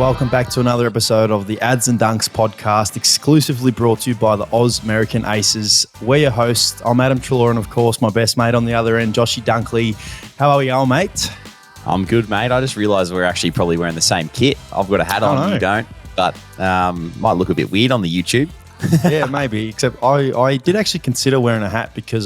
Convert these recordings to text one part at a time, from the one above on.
welcome back to another episode of the Ads and Dunks podcast, exclusively brought to you by the Ausmerican Aces. We're your hosts. I'm Adam Treloar, and of course, my best mate on the other end, Joshy Dunkley. How are we going, mate? I'm good, mate. I just realised we're actually probably wearing the same kit. I've got a hat on, you don't, but might look a bit weird on the YouTube. Yeah, maybe, except I did actually consider wearing a hat because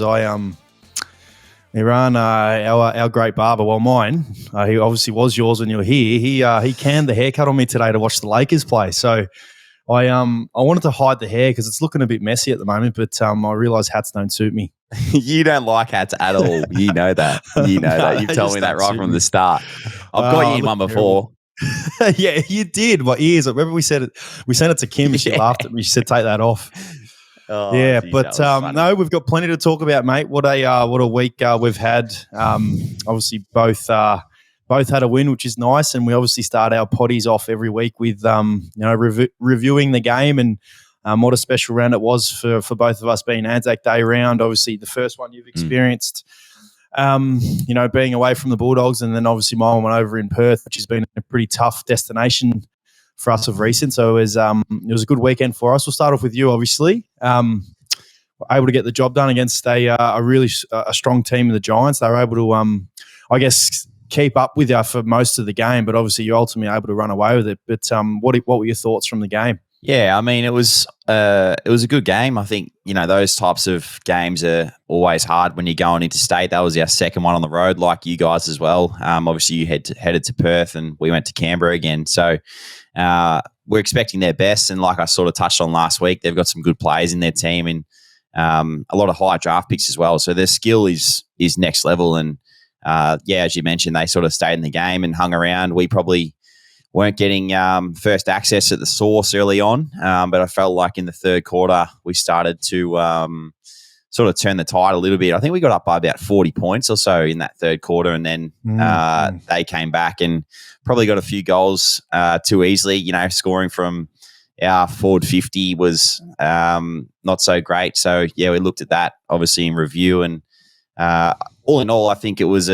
Iran, our great barber, well, mine, he obviously was yours when you were here. He canned the haircut on me today to watch the Lakers play. So I wanted to hide the hair because it's looking a bit messy at the moment, but I realised hats don't suit me. You don't like hats at all. You know that. You know that. You've told me that right from the start. I've got you in one before. Yeah, you did. My ears. I remember we said it. We sent it to Kim and she laughed at me. She said, "Take that off." Oh, yeah, geez, but no, we've got plenty to talk about, mate. What a week we've had. Obviously, both had a win, which is nice, and we obviously start our potties off every week with reviewing the game and what a special round it was for both of us being Anzac Day round. Obviously, the first one you've experienced, being away from the Bulldogs, and then obviously my one over in Perth, which has been a pretty tough destination for us of recent. So it was a good weekend for us. We'll start off with you, obviously. Able to get the job done against a really strong team of the Giants. They were able to, keep up with you for most of the game, but obviously you're ultimately able to run away with it. But what were your thoughts from the game? Yeah, I mean, it was a good game. I think, those types of games are always hard when you're going into state. That was our second one on the road, like you guys as well. Obviously, you headed to Perth and we went to Canberra again. So we're expecting their best. And like I sort of touched on last week, they've got some good players in their team and a lot of high draft picks as well. So their skill is next level. And, as you mentioned, they sort of stayed in the game and hung around. We probably weren't getting first access at the source early on, but I felt like in the third quarter we started to sort of turn the tide a little bit. I think we got up by about 40 points or so in that third quarter, and then they came back and probably got a few goals too easily. Scoring from our forward 50 was not so great. So, yeah, we looked at that obviously in review, and all in all, I think it was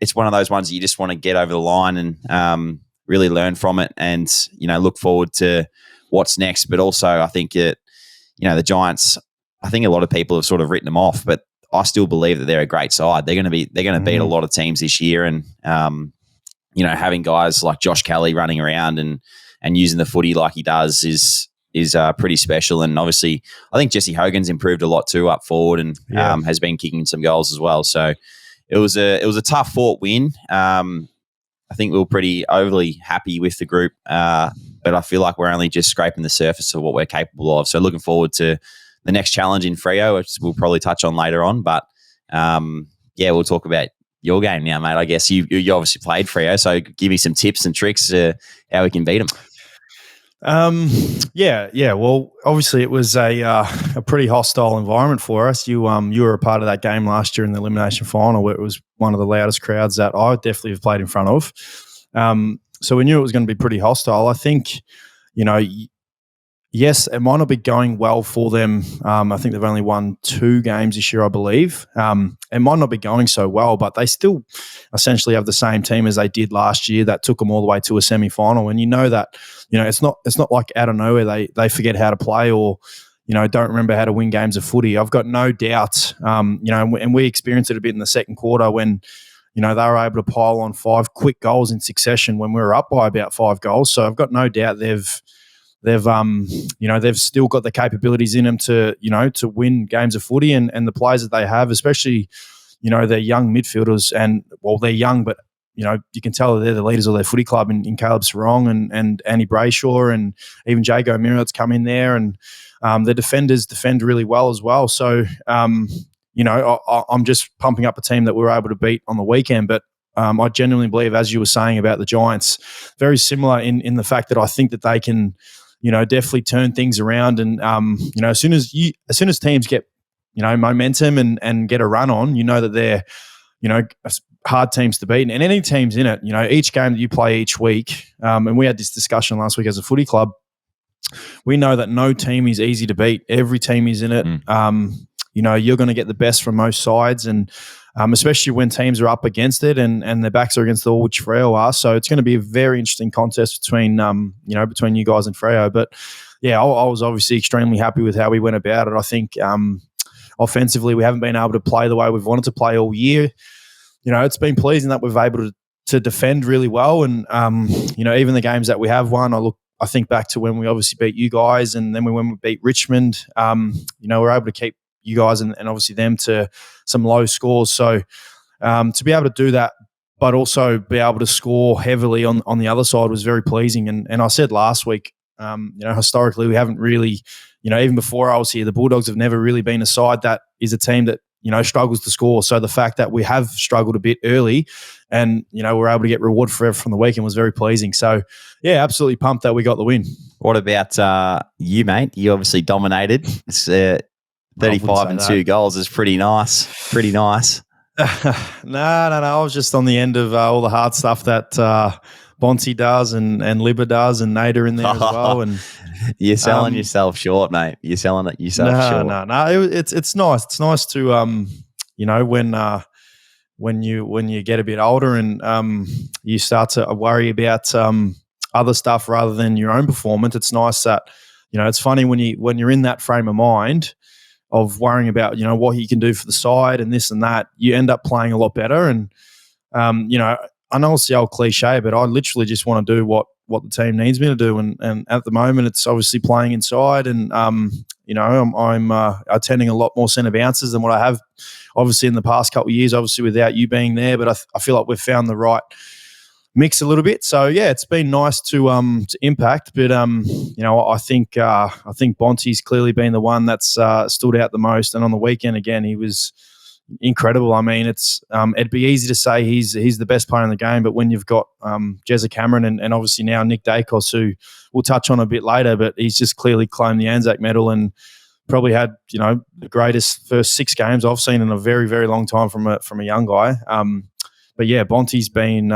it's one of those ones that you just want to get over the line and really learn from it and, look forward to what's next. But also I think the Giants, I think a lot of people have sort of written them off, but I still believe that they're a great side. They're going to beat a lot of teams this year. And, having guys like Josh Kelly running around and using the footy like he does is pretty special. And obviously I think Jesse Hogan's improved a lot too up forward and has been kicking some goals as well. So it was a tough fought win. I think we were pretty overly happy with the group, but I feel like we're only just scraping the surface of what we're capable of. So looking forward to the next challenge in Freo, which we'll probably touch on later on. But we'll talk about your game now, mate. I guess you obviously played Freo, so give me some tips and tricks to how we can beat them. Well, obviously it was a pretty hostile environment for us. You were a part of that game last year in the elimination final, where it was one of the loudest crowds that I definitely have played in front of. So we knew it was going to be pretty hostile. I think, yes, it might not be going well for them. I think they've only won 2 games this year, I believe. It might not be going so well, but they still essentially have the same team as they did last year that took them all the way to a semi-final. And that, it's not like out of nowhere they forget how to play or, don't remember how to win games of footy. I've got no doubt, and we experienced it a bit in the second quarter when, they were able to pile on 5 quick goals in succession when we were up by about 5 goals. So I've got no doubt they've still got the capabilities in them to win games of footy, and the players that they have, especially, they're young midfielders, and they're young, but you can tell that they're the leaders of their footy club in Caleb Sarong and Andy Brayshaw, and even Jago Mira's come in there, and the defenders defend really well as well. So I'm just pumping up a team that we were able to beat on the weekend, but I genuinely believe, as you were saying about the Giants, very similar in the fact that I think that they can, definitely turn things around. And, as soon as teams get, momentum and get a run on, that they're, hard teams to beat. And any teams in it, each game that you play each week, and we had this discussion last week as a footy club, we know that no team is easy to beat. Every team is in it. You're going to get the best from most sides, and especially when teams are up against it and their backs are against the wall, which Freo are. So it's going to be a very interesting contest between you guys and Freo. But yeah, I was obviously extremely happy with how we went about it. I think offensively, we haven't been able to play the way we've wanted to play all year. It's been pleasing that we've able to defend really well, and even the games that we have won, I think back to when we obviously beat you guys, and then when we beat Richmond, we're able to keep you guys and obviously them to some low scores. So to be able to do that, but also be able to score heavily on the other side was very pleasing. And I said last week, historically we haven't really, even before I was here, the Bulldogs have never really been a side that is a team that struggles to score. So the fact that we have struggled a bit early and, we're able to get reward from the weekend was very pleasing. So, yeah, absolutely pumped that we got the win. What about you, mate? You obviously dominated. It's 35 and 2 goals is pretty nice. Pretty nice. No. I was just on the end of all the hard stuff that Bonty does and Libba does and Nader in there as well. And you're selling yourself short, mate. You're selling it yourself short. No. It's nice. It's nice to when you get a bit older and you start to worry about other stuff rather than your own performance. It's nice that it's funny when you're in that frame of mind of worrying about what you can do for the side and this and that. You end up playing a lot better. And I know it's the old cliche, but I literally just want to do what the team needs me to do. And at the moment, it's obviously playing inside, and I'm attending a lot more centre bounces than what I have, obviously in the past couple of years. Obviously, without you being there, but I feel like we've found the right mix a little bit. So yeah, it's been nice to impact, but I think Bonty's clearly been the one that's stood out the most. And on the weekend again, he was incredible. I mean, it'd be easy to say he's the best player in the game, but when you've got Jezza Cameron and obviously now Nick Dacos, who we'll touch on a bit later, but he's just clearly claimed the Anzac medal and probably had the greatest first 6 games I've seen in a very, very long time from a young guy. But yeah, Bonty's been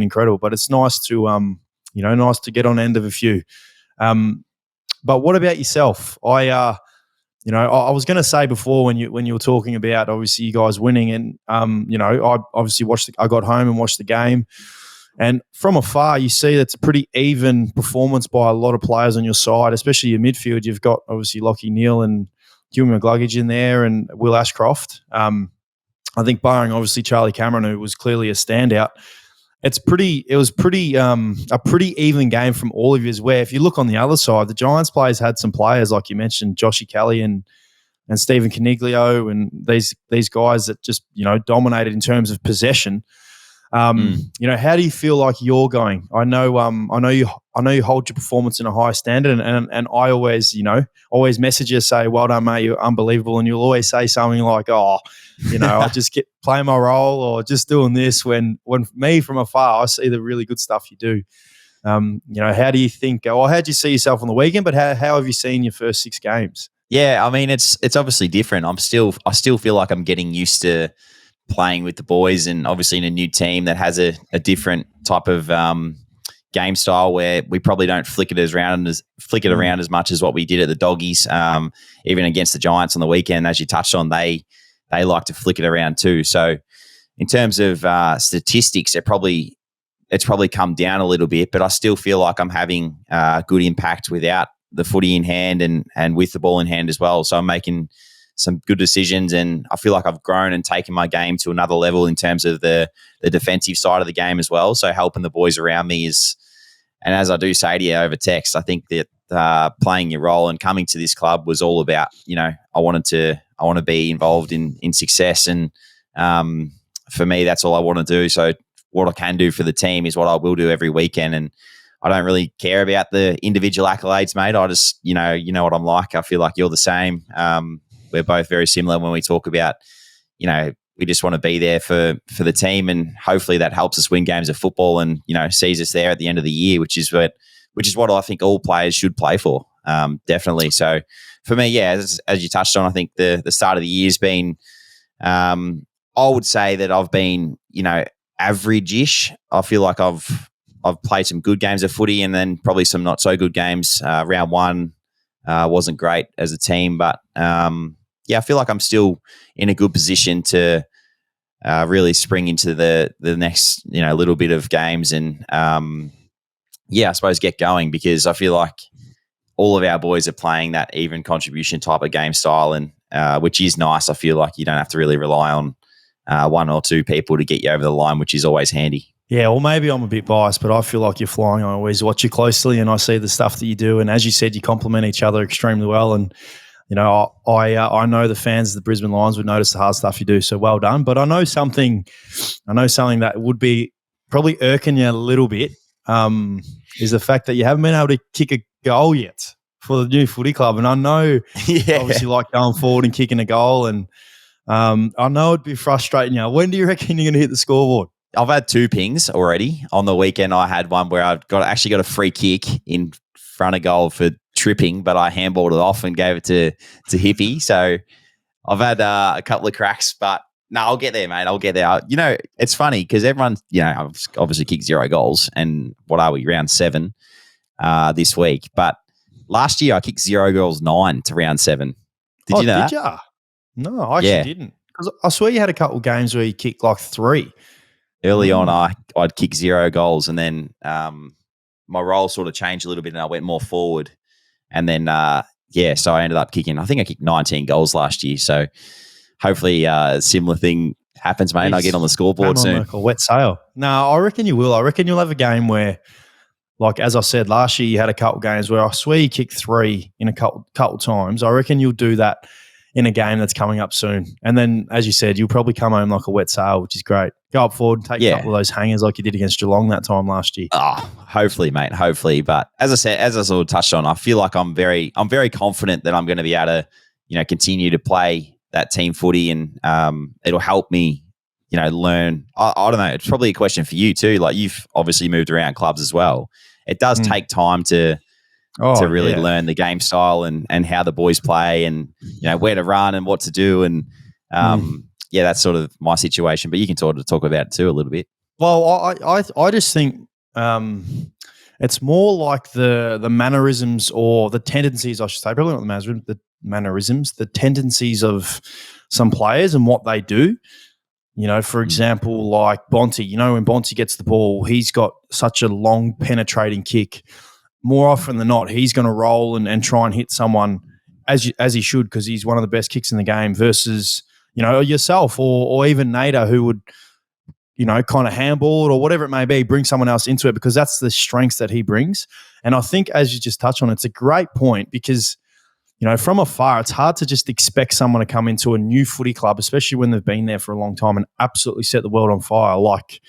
incredible. But it's nice to nice to get on end of a few. But what about yourself? I was going to say before when you were talking about obviously you guys winning, and I obviously I got home and watched the game, and from afar you see that's a pretty even performance by a lot of players on your side, especially your midfield. You've got obviously Lachie Neale and Huey McGluggage in there, and Will Ashcroft. I think barring obviously Charlie Cameron, who was clearly a standout, it was a pretty even game from all of yous, where if you look on the other side, the Giants players had some players, like you mentioned, Joshy Kelly and Stephen Caniglio and these guys that just, dominated in terms of possession. How do you feel like you're going? I know you hold your performance in a high standard, and I always message you, say, well done, mate, you're unbelievable. And you'll always say something like, I just get playing my role or just doing this, when me from afar, I see the really good stuff you do. How do you think, how do you see yourself on the weekend, but how have you seen your first 6 games? Yeah, I mean, it's obviously different. I still feel like I'm getting used to playing with the boys, and obviously in a new team that has a different type of game style, where we probably don't flick it around as much as what we did at the Doggies. Even against the Giants on the weekend, as you touched on, they like to flick it around too. So in terms of statistics, it's probably come down a little bit, but I still feel like I'm having good impact without the footy in hand and with the ball in hand as well. So I'm making some good decisions, and I feel like I've grown and taken my game to another level in terms of the defensive side of the game as well. So helping the boys around me and as I do say to you over text, I think that playing your role and coming to this club was all about, I want to be involved in success, and for me, that's all I want to do. So what I can do for the team is what I will do every weekend, and I don't really care about the individual accolades, mate. I just, you know what I'm like. I feel like you're the same. We're both very similar when we talk about, we just want to be there for the team, and hopefully that helps us win games of football and, sees us there at the end of the year, which is what I think all players should play for. Definitely. So for me, yeah, as you touched on, I think the start of the year's been, I would say that I've been, average-ish. I feel like I've I've played some good games of footy and then probably some not so good games. Round one wasn't great as a team, but I feel like I'm still in a good position to really spring into the next little bit of games and I suppose get going, because I feel like all of our boys are playing that even contribution type of game style, and which is nice. I feel like you don't have to really rely on one or two people to get you over the line, which is always handy. Yeah, well, maybe I'm a bit biased, but I feel like you're flying. I always watch you closely, and I see the stuff that you do. And as you said, you complement each other extremely well. And I know the fans of the Brisbane Lions would notice the hard stuff you do. So well done. But I know something that would be probably irking you a little bit is the fact that you haven't been able to kick a goal yet for the new footy club. And I know obviously like going forward and kicking a goal, and I know it'd be frustrating you. When do you reckon you're going to hit the scoreboard? I've had 2 pings already. On the weekend, I had one where I actually got a free kick in front of goal for tripping, but I handballed it off and gave it to Hippie. So I've had a couple of cracks, but no, I'll get there, mate. I'll get there. It's funny because everyone, I've obviously kicked 0 goals, and what are we, round 7 this week? But last year I kicked 0 goals 9 to round 7. Did you know that? Did you? No, I actually didn't. Because I swear you had a couple of games where you kicked like 3. Early on, I'd kick 0 goals, and then my role sort of changed a little bit, and I went more forward. And then, so I ended up kicking. I think I kicked 19 goals last year. So hopefully, a similar thing happens, mate. And I get on the scoreboard soon. Like a wet sail. No, I reckon you will. I reckon you'll have a game where, like as I said, last year you had a couple of games where I swear you kicked 3 in a couple times. I reckon you'll do that in a game that's coming up soon. And then, as you said, you'll probably come home like a wet sail, which is great. Go up forward and take a couple of those hangers like you did against Geelong that time last year. Oh, hopefully, mate. Hopefully. But as I sort of touched on, I feel like I'm very confident that I'm going to be able to, continue to play that team footy, and it'll help me, learn. I don't know. It's probably a question for you too. Like, you've obviously moved around clubs as well. It does take time to really learn the game style and how the boys play, and where to run and what to do, and that's sort of my situation. But you can talk about it too a little bit. Well, I just think it's more like the mannerisms or the tendencies, I should say, probably not the mannerisms, the tendencies of some players and what they do. For example, like Bonte. When Bonte gets the ball, he's got such a long penetrating kick. More often than not, he's going to roll and try and hit someone as he should, because he's one of the best kicks in the game, versus, yourself or even Nader, who would, kind of handball it or whatever it may be, bring someone else into it, because that's the strengths that he brings. And I think, as you just touched on, it's a great point, because, from afar, it's hard to just expect someone to come into a new footy club, especially when they've been there for a long time, and absolutely set the world on fire, like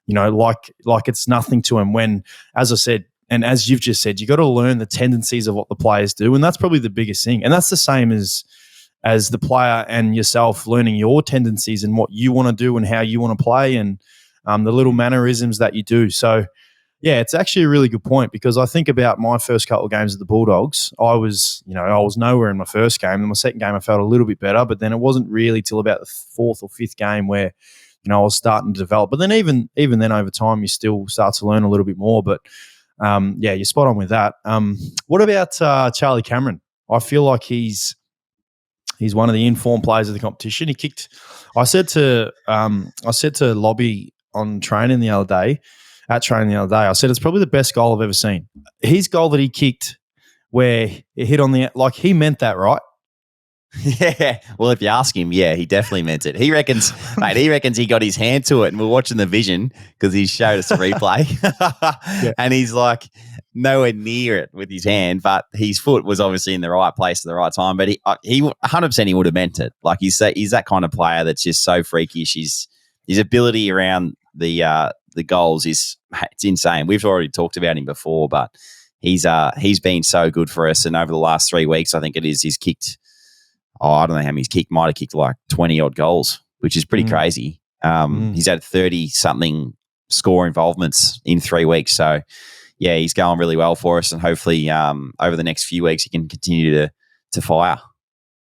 it's nothing to him. When, as I said, and as you've just said, you got to learn the tendencies of what the players do, and that's probably the biggest thing. And that's the same as the player and yourself learning your tendencies and what you want to do and how you want to play, and the little mannerisms that you do. So, yeah, it's actually a really good point, because I think about my first couple of games of the Bulldogs. I was nowhere in my first game. In my second game, I felt a little bit better, but then it wasn't really till about the 4th or 5th game where, I was starting to develop. But then even then, over time, you still start to learn a little bit more. But you're spot on with that. What about Charlie Cameron? I feel like he's one of the informed players of the competition. He kicked. I said to Lobby on training the other day. I said it's probably the best goal I've ever seen. His goal that he kicked, where it hit on he meant that, right? Yeah. Well, if you ask him, he definitely meant it. He reckons he got his hand to it, and we're watching the vision because he showed us a replay, and he's like nowhere near it with his hand, but his foot was obviously in the right place at the right time. But he 100% he would have meant it. Like, he's that kind of player that's just so freakish. His ability around the goals it's insane. We've already talked about him before, but he's been so good for us. And over the last 3 weeks, I think he's kicked. I don't know how many he's kicked. Might have kicked like 20 odd goals, which is pretty crazy. He's had 30 something score involvements in 3 weeks. So yeah, he's going really well for us, and hopefully over the next few weeks he can continue to fire.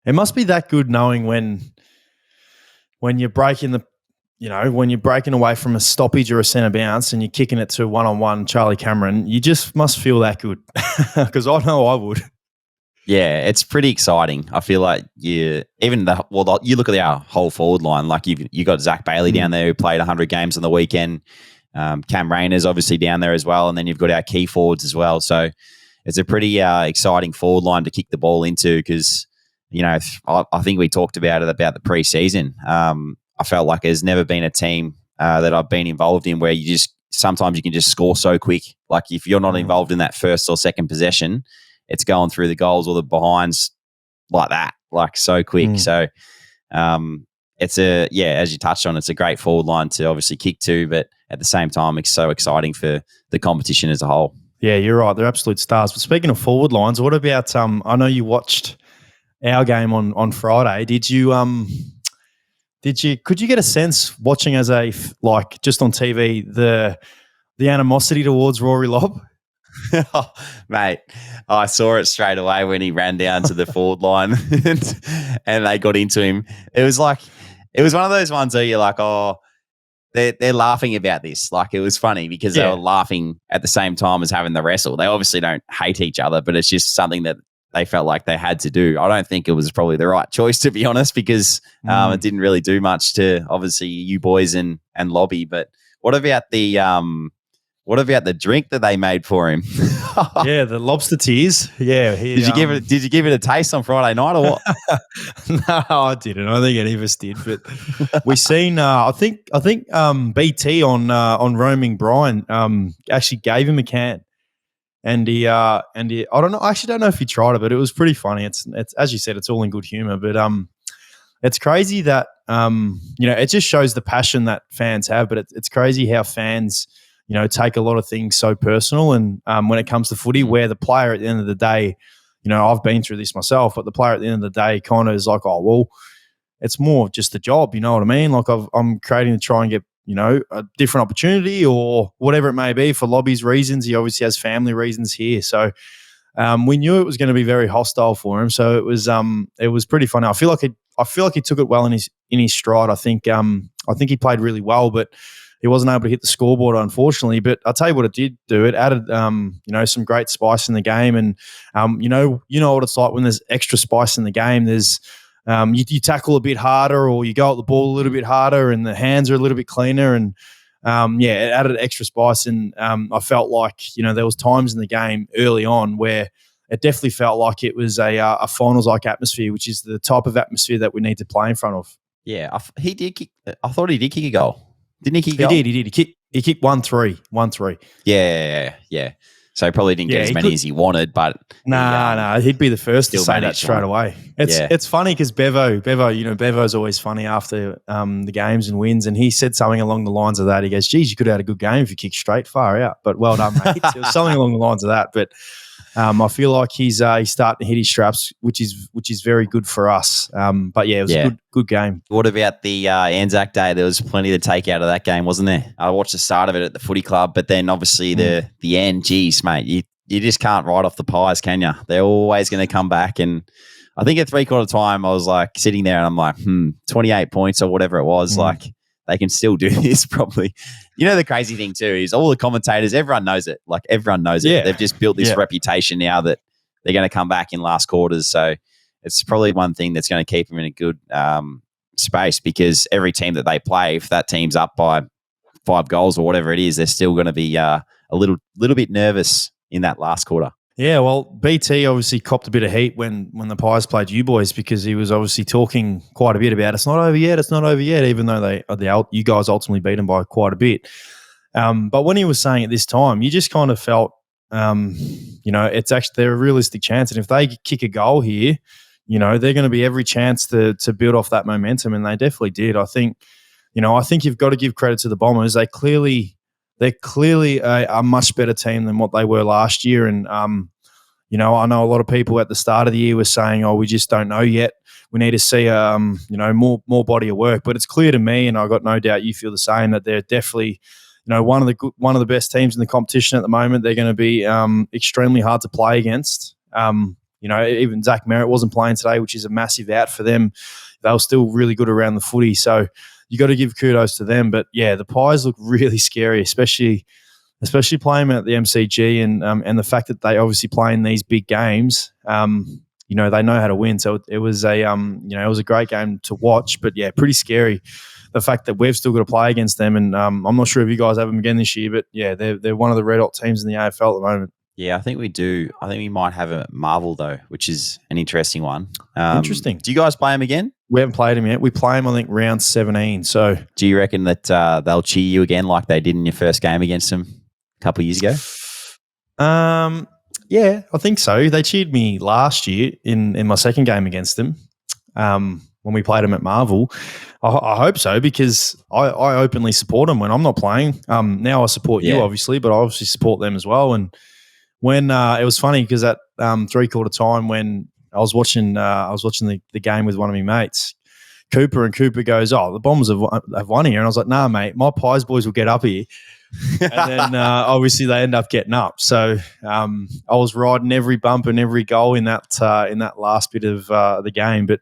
It must be that good knowing when you're breaking when you're breaking away from a stoppage or a centre bounce and you're kicking it to one-on-one Charlie Cameron, you just must feel that good because I know I would. Yeah, it's pretty exciting. I feel like you look at our whole forward line. Like you got Zach Bailey down there who played 100 games on the weekend. Cam Rayner's obviously down there as well, and then you've got our key forwards as well. So it's a pretty exciting forward line to kick the ball into because I think we talked about the preseason. I felt like there's never been a team that I've been involved in where sometimes you can just score so quick. Like if you're not involved in that first or second possession, it's going through the goals or the behinds like that, like so quick. So it's as you touched on, it's a great forward line to obviously kick to, but at the same time, it's so exciting for the competition as a whole. Yeah, you're right. They're absolute stars. But speaking of forward lines, what about I know you watched our game on Friday. Could you get a sense watching as just on TV the animosity towards Rory Lobb? Oh, mate, I saw it straight away when he ran down to the forward line and they got into him. It was one of those ones where you're like, oh, they're laughing about this. Like it was funny because they were laughing at the same time as having the wrestle. They obviously don't hate each other, but it's just something that they felt like they had to do. I don't think it was probably the right choice, to be honest, because it didn't really do much to obviously you boys and Lobby. But what about the drink that they made for him? Yeah, the lobster tears. Yeah. Did you give it a taste on Friday night or what? No, I didn't. I don't think any of us did. But we seen. I think BT on Roaming Brian actually gave him a can, and he I don't know. I actually don't know if he tried it, but it was pretty funny. It's as you said, it's all in good humor. But it's crazy that it just shows the passion that fans have. But it's crazy how fans take a lot of things so personal. And when it comes to footy, where the player at the end of the day, I've been through this myself, but the player at the end of the day kind of is like, oh, well, it's more just a job. You know what I mean? Like I'm creating to try and get, a different opportunity or whatever it may be for Lobby's reasons. He obviously has family reasons here. So we knew it was going to be very hostile for him. So it was pretty funny. I feel like he took it well in his stride. I think he played really well, but he wasn't able to hit the scoreboard, unfortunately. But I'll tell you what it did do. It added, some great spice in the game. And, you know what it's like when there's extra spice in the game. There's you tackle a bit harder or you go at the ball a little bit harder and the hands are a little bit cleaner. And, it added extra spice. And I felt like, there was times in the game early on where it definitely felt like it was a finals-like atmosphere, which is the type of atmosphere that we need to play in front of. Yeah, I thought he did kick a goal. Didn't he kick a goal? He did. He kicked 1-3. Yeah. So he probably didn't get as many as he wanted, but he'd be the first to say that straight away. It's funny because Bevo, Bevo's always funny after the games and wins, and he said something along the lines of that. He goes, "Geez, you could have had a good game if you kicked straight far out." But well done, mate. It was something along the lines of that. But I feel like he's starting to hit his straps, which is very good for us. But yeah, it was a good game. What about the Anzac Day? There was plenty to take out of that game, wasn't there? I watched the start of it at the footy club, but then obviously the end. Geez, mate, you just can't write off the Pies, can you? They're always going to come back. And I think at 3/4 time, I was like sitting there and I'm like, 28 points or whatever it was, like. They can still do this probably. The crazy thing too is all the commentators, everyone knows it. Like everyone knows it. They've just built this reputation now that they're going to come back in last quarters. So it's probably one thing that's going to keep them in a good space because every team that they play, if that team's up by 5 goals or whatever it is, they're still going to be a little bit nervous in that last quarter. Yeah, well, BT obviously copped a bit of heat when the Pies played you boys because he was obviously talking quite a bit about it's not over yet, even though you guys ultimately beat them by quite a bit. But when he was saying at this time, you just kind of felt, it's actually they're a realistic chance. And if they kick a goal here, they're going to be every chance to build off that momentum, and they definitely did. I think you've got to give credit to the Bombers. They're clearly a much better team than what they were last year. And, I know a lot of people at the start of the year were saying, oh, we just don't know yet. We need to see, more body of work. But it's clear to me, and I've got no doubt you feel the same, that they're definitely, one of the best teams in the competition at the moment. They're going to be extremely hard to play against. Even Zach Merritt wasn't playing today, which is a massive out for them. They were still really good around the footy. So, you got to give kudos to them. But yeah, the Pies look really scary, especially playing at the MCG and the fact that they obviously play in these big games. They know how to win. So it was it was a great game to watch. But yeah, pretty scary. The fact that we've still got to play against them, and I'm not sure if you guys have them again this year, but yeah, they're one of the red hot teams in the AFL at the moment. Yeah, I think we do. I think we might have a Marvel though, which is an interesting one. Interesting. Do you guys play them again? We haven't played them yet. We play them, I think, round 17. So, do you reckon that they'll cheer you again like they did in your first game against them a couple of years ago? Yeah, I think so. They cheered me last year in my second game against them when we played them at Marvel. I hope so, because I openly support them when I'm not playing. Now I support you, obviously, but I obviously support them as well. And when it was funny because at 3/4 time when I was watching the game with one of my mates, Cooper goes, "Oh, the Bombers have won here," and I was like, "Nah, mate, my Pies boys will get up here." And then obviously they end up getting up. So I was riding every bump and every goal in that last bit of the game. But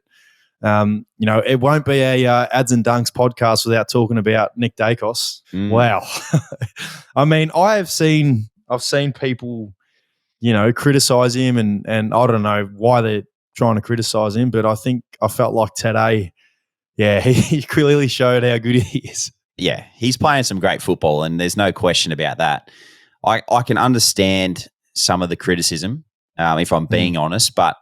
it won't be a Ads and Dunks podcast without talking about Nick Dacos. Wow, I mean, I've seen people, criticise him, and I don't know why they're trying to criticise him, but I felt like today, yeah, he clearly showed how good he is. Yeah, he's playing some great football, and there's no question about that. I can understand some of the criticism, if I'm being honest, but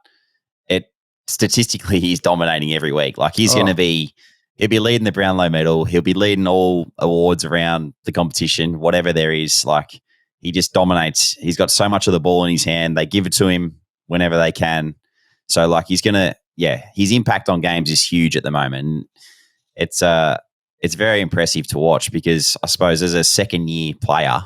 statistically he's dominating every week. Like he'll be leading the Brownlow medal, he'll be leading all awards around the competition, whatever there is. Like he just dominates. He's got so much of the ball in his hand. They give it to him whenever they can. So like his impact on games is huge at the moment. It's very impressive to watch, because I suppose as a second-year player,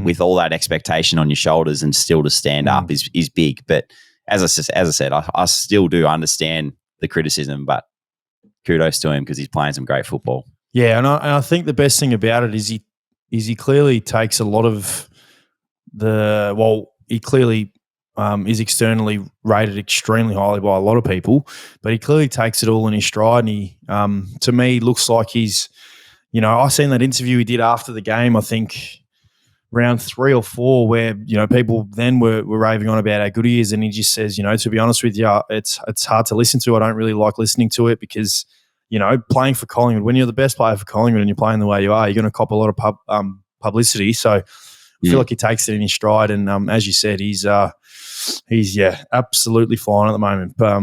with all that expectation on your shoulders and still to stand up is big. But as I said, I still do understand the criticism, but kudos to him because he's playing some great football. Yeah, and I think the best thing about it is he clearly takes a lot of he clearly is externally rated extremely highly by a lot of people, but he clearly takes it all in his stride. And he, to me, looks like he's, I seen that interview he did after the game, I think round 3 or 4, where, people then were raving on about how good he is. And he just says, to be honest with you, it's hard to listen to. I don't really like listening to it because, playing for Collingwood, when you're the best player for Collingwood and you're playing the way you are, you're going to cop a lot of publicity. So I feel like he takes it in his stride. And as you said, he's absolutely flying at the moment. But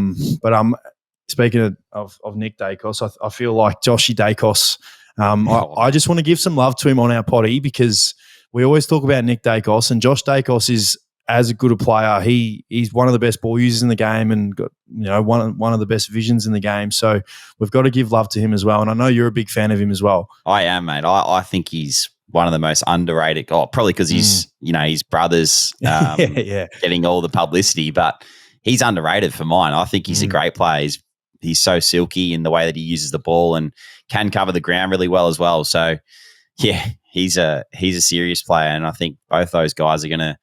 speaking of Nick Dacos, I feel like Joshy Dacos. I just want to give some love to him on our potty, because we always talk about Nick Dacos, and Josh Dacos is as good a player. He's one of the best ball users in the game, and got one of the best visions in the game. So we've got to give love to him as well. And I know you're a big fan of him as well. I am, mate. I think he's one of the most underrated. Probably because he's his brothers getting all the publicity, but he's underrated for mine. I think he's a great player. He's so silky in the way that he uses the ball and can cover the ground really well as well. So yeah, he's a serious player, and I think both those guys are going to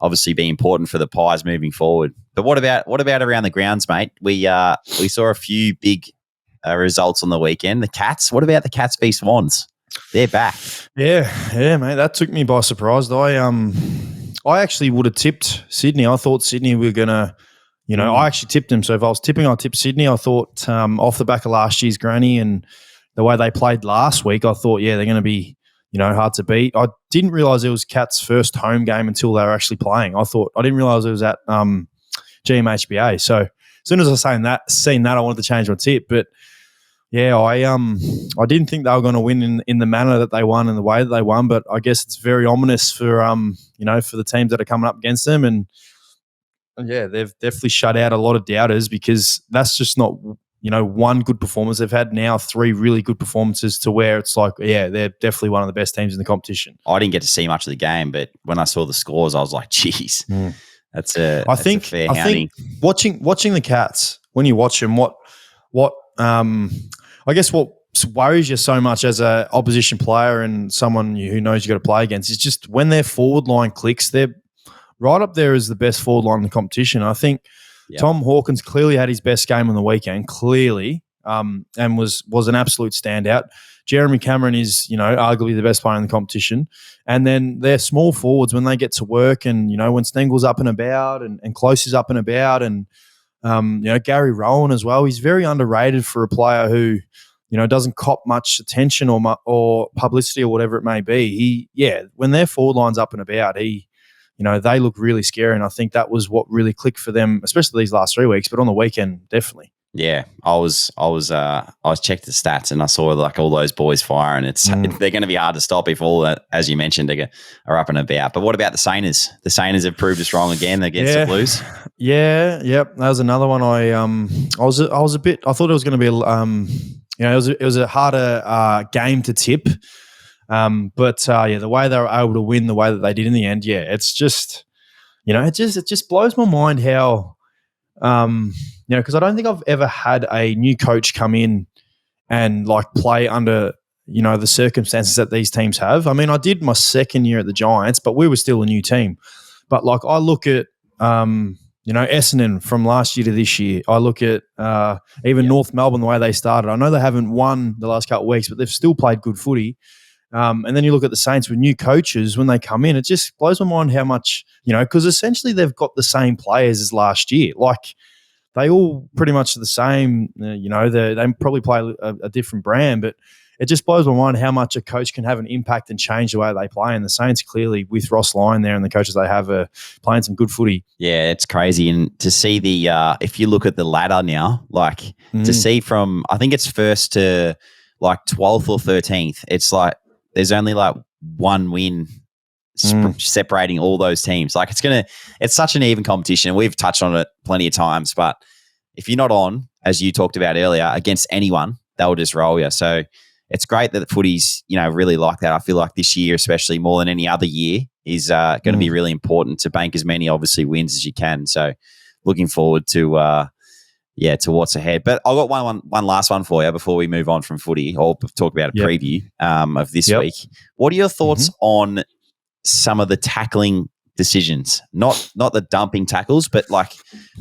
obviously be important for the Pies moving forward. But what about around the grounds, mate? We saw a few big results on the weekend. The Cats. What about the Cats v Swans? They're back. Yeah, mate. That took me by surprise. I actually would have tipped Sydney. I thought Sydney were gonna, I actually tipped them. So if I was tipping, I tipped Sydney. I thought off the back of last year's granny and the way they played last week, I thought, they're going to be, hard to beat. I didn't realise it was Cats' first home game until they were actually playing. I didn't realise it was at GMHBA. So as soon as I seen that, I wanted to change my tip. But yeah, I didn't think they were going to win in the manner that they won and the way that they won. But I guess it's very ominous for for the teams that are coming up against them. And yeah, they've definitely shut out a lot of doubters, because that's just not one good performance. They've had now 3 really good performances to where it's like, they're definitely one of the best teams in the competition. I didn't get to see much of the game, but when I saw the scores, I was like, geez, that's a fair I think watching the Cats, when you watch them, what I guess what worries you so much as a opposition player and someone who knows you got to play against is just when their forward line clicks, they're right up there as the best forward line in the competition. I think Tom Hawkins clearly had his best game on the weekend, clearly. and was an absolute standout. Jeremy Cameron is, arguably the best player in the competition. And then their small forwards, when they get to work and, when Stengel's up and about and Close is up and about and, Gary Rowan as well, he's very underrated for a player who, doesn't cop much attention or publicity or whatever it may be. When their forward line's up and about, they look really scary. And I think that was what really clicked for them, especially these last 3 weeks, but on the weekend, definitely. Yeah, I was checked the stats and I saw like all those boys fire, and they're going to be hard to stop if all that, as you mentioned, are up and about. But what about the Sainers? The Sainers have proved us wrong again against the Blues. Yeah, yep. That was another one. I was a bit. I thought it was going to be it was a harder game to tip. But the way they were able to win the way that they did in the end, it's just, it just blows my mind how. Because I don't think I've ever had a new coach come in and like play under, the circumstances that these teams have. I mean, I did my second year at the Giants, but we were still a new team. But like I look at, Essendon from last year to this year. I look at even North Melbourne, the way they started. I know they haven't won the last couple of weeks, but they've still played good footy. And then you look at the Saints with new coaches when they come in. It just blows my mind how much, because essentially they've got the same players as last year. Like they all pretty much are the same. They probably play a different brand, but it just blows my mind how much a coach can have an impact and change the way they play. And the Saints clearly, with Ross Lyon there and the coaches they have, are playing some good footy. Yeah, it's crazy. And to see if you look at the ladder now, like to see from, I think it's first to like 12th or 13th, it's like there's only like one win separating all those teams. Like it's such an even competition. We've touched on it plenty of times, but if you're not on, as you talked about earlier, against anyone, they'll just roll you. So it's great that the footy's, really like that. I feel like this year, especially more than any other year, is going to be really important to bank as many obviously wins as you can. So looking forward to what's ahead. But I've got one last one for you before we move on from footy or talk about a preview of this week. What are your thoughts on some of the tackling decisions? Not the dumping tackles, but like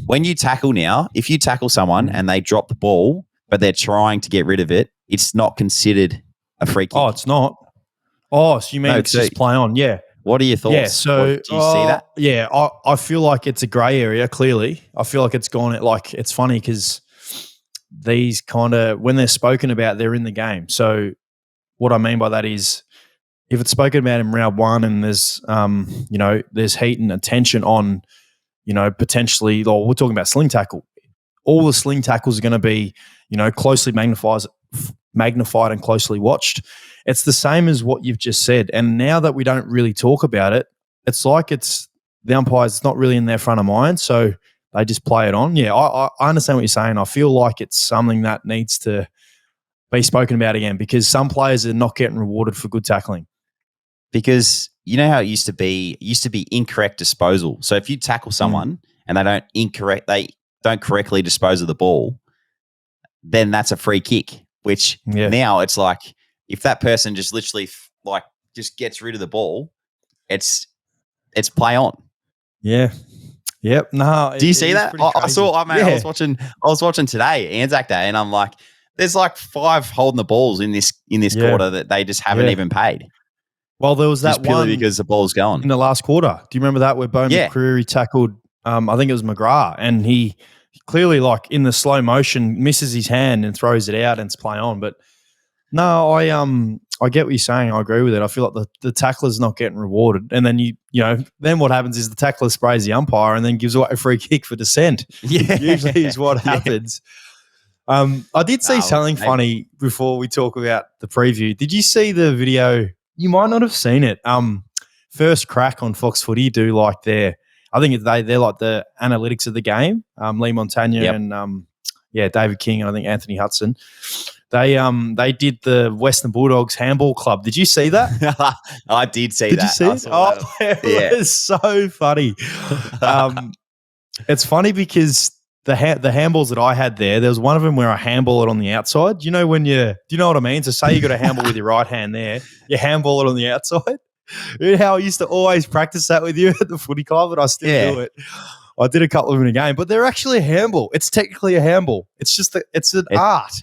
when you tackle now, if you tackle someone and they drop the ball, but they're trying to get rid of it, it's not considered a free kick. Oh, it's not. Oh, so you mean it's just play on? Yeah. What are your thoughts? Yeah, so do you see that? Yeah, I feel like it's a grey area, clearly. I feel like it's gone, like it's funny because these kind of, when they're spoken about, they're in the game. So what I mean by that is if it's spoken about in round one and there's, there's heat and attention on, potentially, or we're talking about sling tackle, all the sling tackles are going to be, closely magnified and closely watched. It's the same as what you've just said. And now that we don't really talk about it, it's like it's the umpires, it's not really in their front of mind. So they just play it on. Yeah, I understand what you're saying. I feel like it's something that needs to be spoken about again because some players are not getting rewarded for good tackling. Because you know how it used to be incorrect disposal. So if you tackle someone and they don't correctly dispose of the ball, then that's a free kick, which now it's like, if that person just literally just gets rid of the ball, it's play on. Yeah. Yep. No. Do you see that? I saw. I was watching today, Anzac Day, and I'm like, there's like 5 holding the balls in this quarter that they just haven't even paid. Well, there was that just purely one because the ball's gone in the last quarter. Do you remember that where Bo McCreary tackled? I think it was McGrath, and he clearly, like in the slow motion, misses his hand and throws it out, and it's play on. But no, I get what you're saying. I agree with it. I feel like the tackler's not getting rewarded, and then then what happens is the tackler sprays the umpire and then gives away a free kick for dissent. Yeah, usually is what happens. I did see something funny before we talk about the preview. Did you see the video? You might not have seen it. First Crack on Fox Footy do like they're like the analytics of the game. Lee Montagna and David King and I think Anthony Hudson. They did the Western Bulldogs Handball Club. Did you see that? I did see that. Did you see it? It was so funny. It's funny because the handballs that I had there was one of them where I handball it on the outside. Do you know what I mean? So say you got a handball with your right hand there, you handball it on the outside. You know how I used to always practice that with you at the footy club, but I still do it. I did a couple of them in a game, but they're actually a handball. It's technically a handball. It's just it's an art.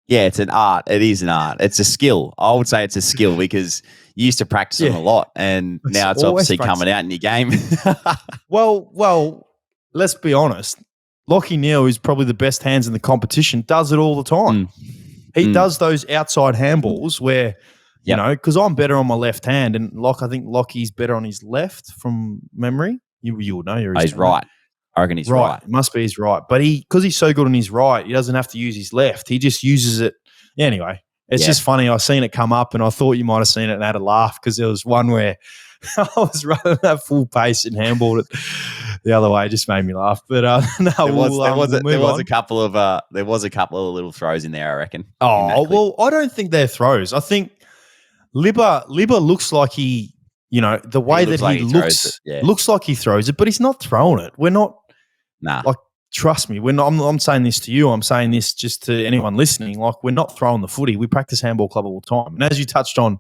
Yeah, it's an art. It is an art. It's a skill. I would say it's a skill because you used to practice them a lot, and now it's obviously coming out in your game. Well, let's be honest. Lachie Neale, who's probably the best hands in the competition, does it all the time. He does those outside handballs where, you know, because I'm better on my left hand, and I think Lockie's better on his left from memory. You would know. He's right. I reckon he's right. It must be his right. But because he's so good on his right, he doesn't have to use his left. He just uses it. Yeah, anyway, it's just funny. I seen it come up, and I thought you might have seen it and had a laugh because there was one where I was running at full pace and handballed it the other way. It just made me laugh. But no, there was a couple of little throws in there, I reckon. Oh well, I don't think they're throws. I think Libba looks like he, you know, the way that he looks looks like he throws it, but he's not throwing it. We're not. Nah. Like, trust me, I'm saying this to you. I'm saying this just to anyone listening. Like, we're not throwing the footy. We practice handball club all the time. And as you touched on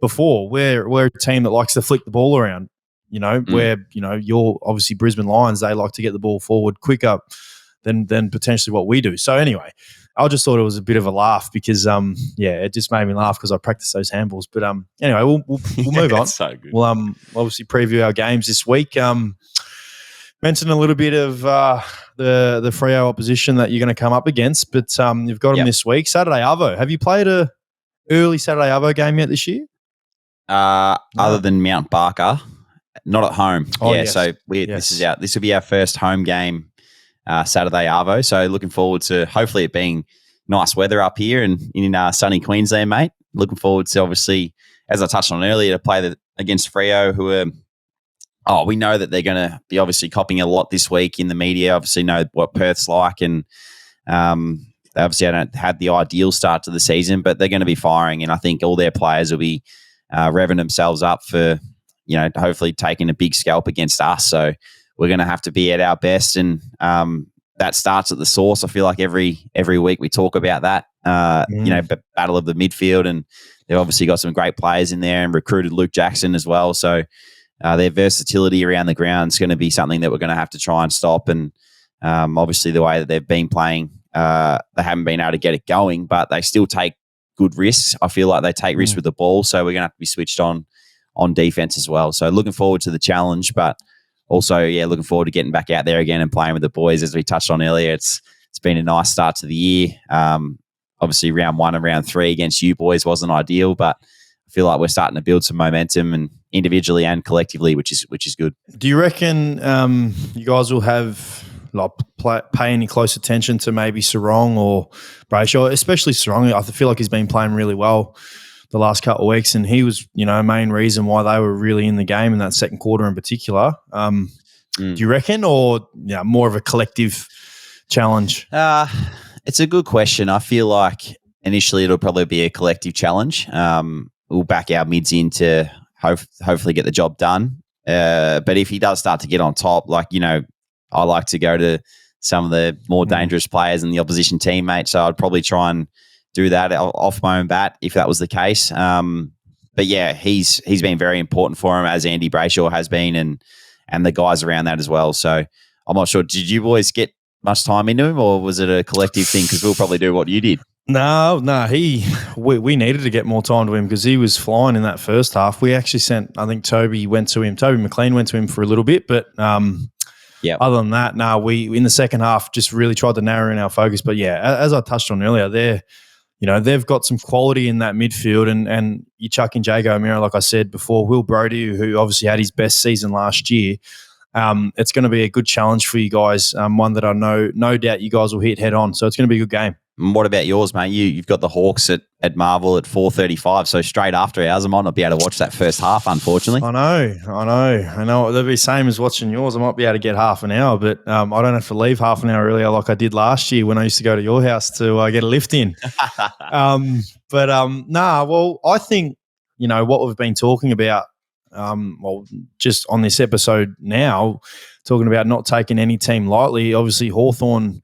before, we're a team that likes to flick the ball around, you know, where, you know, you're obviously Brisbane Lions, they like to get the ball forward quicker than potentially what we do. So anyway, I just thought it was a bit of a laugh because, it just made me laugh because I practice those handballs. But anyway, we'll move on. So good. We'll obviously preview our games this week. Mentioned a little bit of the Freo opposition that you're going to come up against, but you've got them this week. Saturday Arvo. Have you played a early Saturday Arvo game yet this year? Other than Mount Barker, not at home. So this will be our first home game Saturday Arvo. So looking forward to hopefully it being nice weather up here and in sunny Queensland, mate. Looking forward to obviously, as I touched on earlier, to play against Freo, who are. Oh, we know that they're going to be obviously copying a lot this week in the media. Obviously, know what Perth's like, and they obviously haven't had the ideal start to the season, but they're going to be firing, and I think all their players will be revving themselves up for, you know, hopefully taking a big scalp against us. So we're going to have to be at our best, and that starts at the source. I feel like every week we talk about that. You know, battle of the midfield, and they've obviously got some great players in there, and recruited Luke Jackson as well. So. Their versatility around the ground is going to be something that we're going to have to try and stop. And obviously, the way that they've been playing, they haven't been able to get it going, but they still take good risks. I feel like they take risks with the ball, so we're going to have to be switched on defense as well. So looking forward to the challenge, but also, looking forward to getting back out there again and playing with the boys. As we touched on earlier, it's been a nice start to the year. Obviously, round 1 and round 3 against you boys wasn't ideal, but I feel like we're starting to build some momentum, and individually and collectively, which is good. Do you reckon you guys will have pay any close attention to maybe Sarong or Brayshaw, especially Sarong? I feel like he's been playing really well the last couple of weeks, and he was, you know, a main reason why they were really in the game in that second quarter in particular. Do you reckon, or more of a collective challenge? It's a good question. I feel like initially it'll probably be a collective challenge. We'll back our mids in to hopefully get the job done. But if he does start to get on top, like, you know, I like to go to some of the more dangerous players in the opposition team, mate. So I'd probably try and do that off my own bat if that was the case. But yeah, he's been very important for him, as Andy Brayshaw has been, and the guys around that as well. So I'm not sure. Did you boys get much time into him, or was it a collective thing? Because we'll probably do what you did. No. We needed to get more time to him because he was flying in that first half. We actually sent, I think Toby McLean went to him for a little bit, but other than that, we in the second half just really tried to narrow in our focus. But as I touched on earlier, they've got some quality in that midfield, and you chuck in Jago O'Meara, like I said before, Will Brodie, who obviously had his best season last year. It's going to be a good challenge for you guys, one that I know no doubt you guys will hit head on. So it's going to be a good game. And what about yours, mate? You've got the Hawks at Marvel at 4:35, so straight after ours. I might not be able to watch that first half, unfortunately. I know. That'd be the same as watching yours. I might be able to get half an hour, but I don't have to leave half an hour earlier like I did last year when I used to go to your house to get a lift in. Well, I think, you know, what we've been talking about, just on this episode now, talking about not taking any team lightly. Obviously, Hawthorn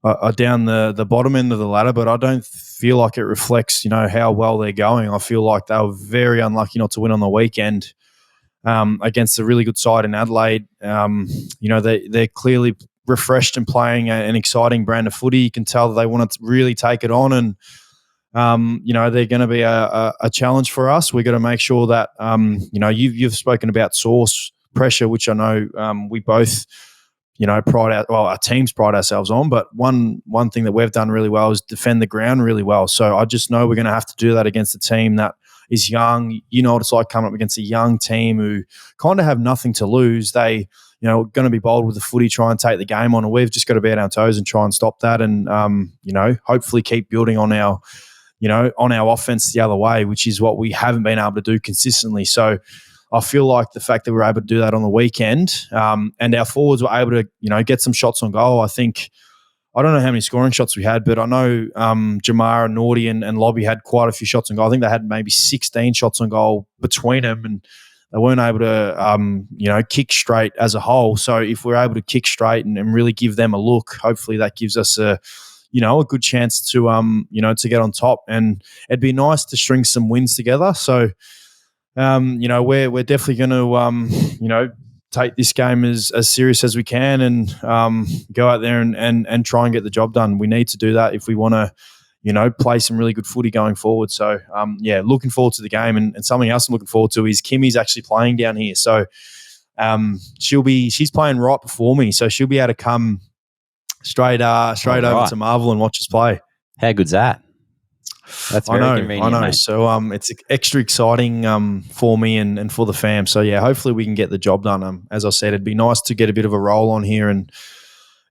are down the bottom end of the ladder, but I don't feel like it reflects, you know, how well they're going. I feel like they were very unlucky not to win on the weekend against a really good side in Adelaide. You know, they're clearly refreshed and playing an exciting brand of footy. You can tell that they want to really take it on, and they're going to be a challenge for us. We've got to make sure that you've spoken about source pressure, which I know we both our teams pride ourselves on. But one thing that we've done really well is defend the ground really well. So I just know we're going to have to do that against a team that is young. You know what it's like coming up against a young team who kind of have nothing to lose. They, going to be bold with the footy, try and take the game on, and we've just got to be at our toes and try and stop that, and hopefully keep building on our offense the other way, which is what we haven't been able to do consistently. So I feel like the fact that we were able to do that on the weekend, and our forwards were able to, get some shots on goal. I think, I don't know how many scoring shots we had, but I know Jamar and Naughty and Lobby had quite a few shots on goal. I think they had maybe 16 shots on goal between them, and they weren't able to, kick straight as a whole. So if we're able to kick straight and really give them a look, hopefully that gives us a good chance to get on top. And it'd be nice to string some wins together. So, we're definitely going to, take this game as serious as we can, and go out there and try and get the job done. We need to do that if we want to, play some really good footy going forward. So, looking forward to the game. And something else I'm looking forward to is Kimmy's actually playing down here. So she's playing right before me. So she'll be able to come straight over to Marvel and watch us play. How good's that? That's very convenient. I know. Mate. So it's extra exciting for me and for the fam. So yeah, hopefully we can get the job done. As I said, it'd be nice to get a bit of a roll on here and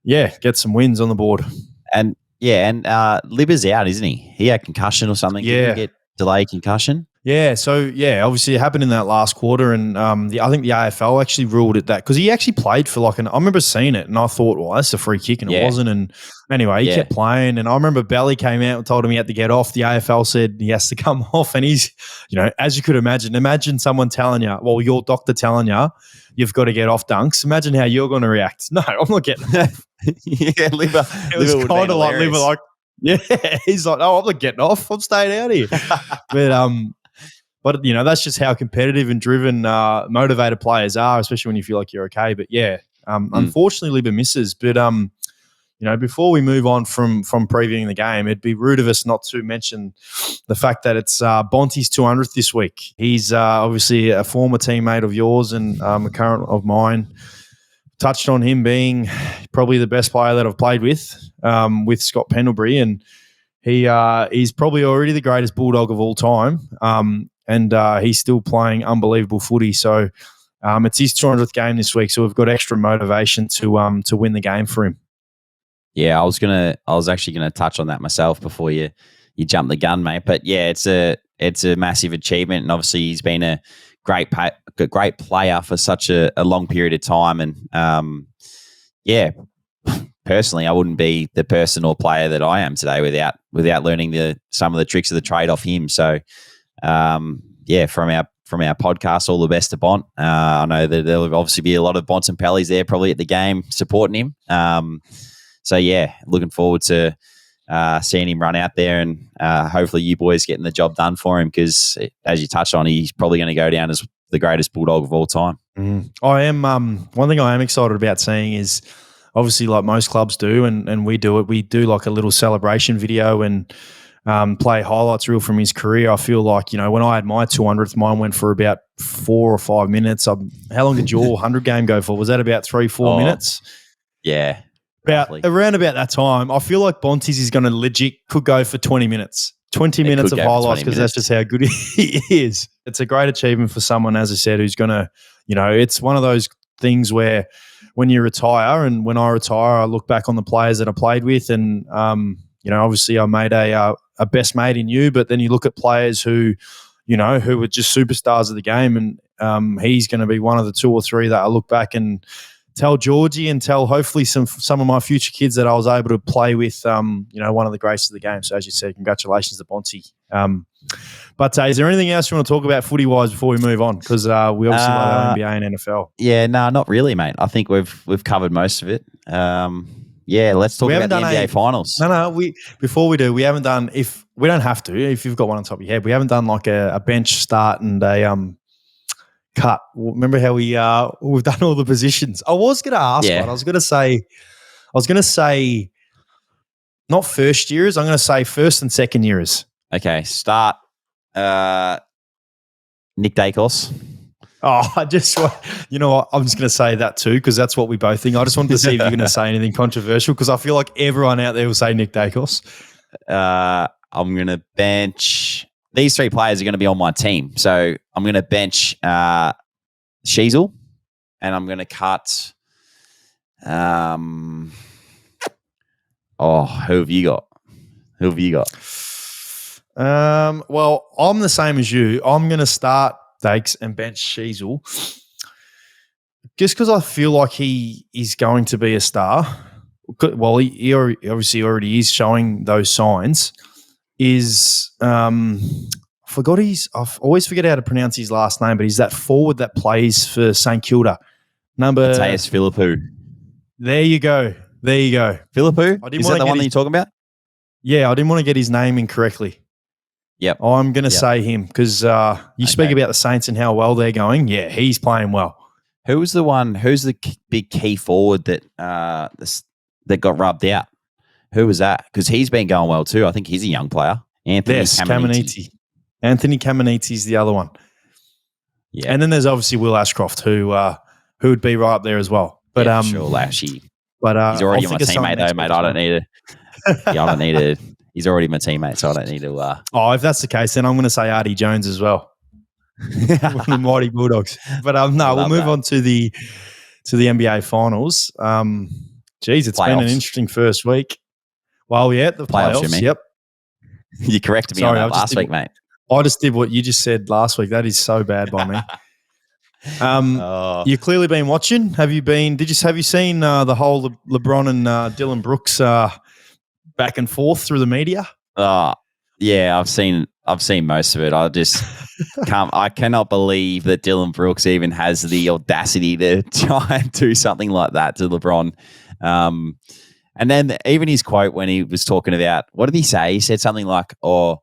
get some wins on the board. And Libba's out, isn't he? He had concussion or something. Yeah. Did he get delayed concussion? Yeah, so obviously it happened in that last quarter, and I think the AFL actually ruled it that because he actually played for I remember seeing it and I thought, well, that's a free kick, and it wasn't. And anyway, he kept playing, and I remember Belly came out and told him he had to get off. The AFL said he has to come off, and he's, as you could imagine someone telling you, well, your doctor telling you you've got to get off, Dunks. Imagine how you're going to react. No, I'm not getting off. Libba. It was kind of like Libba, he's like, oh, I'm not getting off. I'm staying out here. But that's just how competitive and driven, motivated players are, especially when you feel like you're okay. But unfortunately, Libba misses. But before we move on from previewing the game, it'd be rude of us not to mention the fact that it's Bonte's 200th this week. He's obviously a former teammate of yours and a current of mine. Touched on him being probably the best player that I've played with Scott Pendlebury, and he's probably already the greatest Bulldog of all time. And he's still playing unbelievable footy. So it's his 200th game this week, so we've got extra motivation to win the game for him. Yeah, I was actually gonna touch on that myself before you jump the gun, mate. But yeah, it's a massive achievement, and obviously he's been a great player for such a long period of time. And personally, I wouldn't be the person or player that I am today without learning some of the tricks of the trade off him. So. From our podcast, all the best to Bont. I know that there'll obviously be a lot of Bonts and Pellies there probably at the game supporting him. Looking forward to seeing him run out there, and hopefully you boys getting the job done for him, because as you touched on, he's probably going to go down as the greatest Bulldog of all time. I am. One thing I am excited about seeing is obviously, like most clubs do, and we do it. We do like a little celebration video and play highlights reel from his career. I feel like, when I had my 200th, mine went for about 4 or 5 minutes. How long did your 100 game go for? Was that about 3-4 minutes? Yeah. Around about that time. I feel like Bontes is going to could go for 20 minutes. 20 minutes of highlights, because that's just how good he is. It's a great achievement for someone, as I said, who's going to, it's one of those things where when you retire, and when I retire, I look back on the players that I played with, and, obviously I made a best mate in you, but then you look at players who were just superstars of the game, and he's going to be one of the 2 or 3 that I look back and tell Georgie and tell hopefully some of my future kids that I was able to play with, one of the greats of the game. So as you said, congratulations to Bonte. But is there anything else you want to talk about footy-wise before we move on? Because we obviously love NBA and NFL. Yeah, no, not really, mate. I think we've covered most of it. Let's talk about the NBA finals. No, before we do, we haven't done, if we don't have to, if you've got one on top of your head, we haven't done like a bench start and a cut. Remember how we've done all the positions? I was going to ask one. I was going to say, was going to say not first years. I'm going to say first and second years. Okay, start Nick Dacos. Oh, you know what? I'm just going to say that too because that's what we both think. I just wanted to see if you're going to say anything controversial because I feel like everyone out there will say Nick Dacos. I'm going to bench. These three players are going to be on my team. So I'm going to bench Sheasel and I'm going to cut. Who have you got? Well, I'm the same as you. I'm going to start Dakes and bench Sheasel just because I feel like he is going to be a star. Well, he already is showing those signs. I always forget how to pronounce his last name, but he's that forward that plays for St Kilda. Mateus Philippou. There you go. Philippou? Is that the one that you're talking about? Yeah, I didn't want to get his name incorrectly. Yep. I'm going to say him because you speak about the Saints and how well they're going. Yeah, he's playing well. Who's the big key forward that got rubbed out? Who was that? Because he's been going well too. I think he's a young player. Anthony Caminiti. Anthony Caminiti's the other one. Yeah. And then there's obviously Will Ashcroft who would be right up there as well. But sure, Lashy. But he's already my teammate though, mate. I don't need to. He's already my teammate, so I don't need to. If that's the case, then I'm going to say Artie Jones as well. The Mighty Bulldogs. But we'll move on to the NBA Finals. It's been an interesting first week. Well, yeah, the playoffs. Yep. You corrected me on that last week, mate. I just did what you just said last week. That is so bad by me. You've clearly been watching. Have you seen the whole LeBron and Dylan Brooks back and forth through the media? Yeah, I've seen most of it. I just I cannot believe that Dylan Brooks even has the audacity to try and do something like that to LeBron. And then even his quote when he was talking about, what did he say? He said something like, I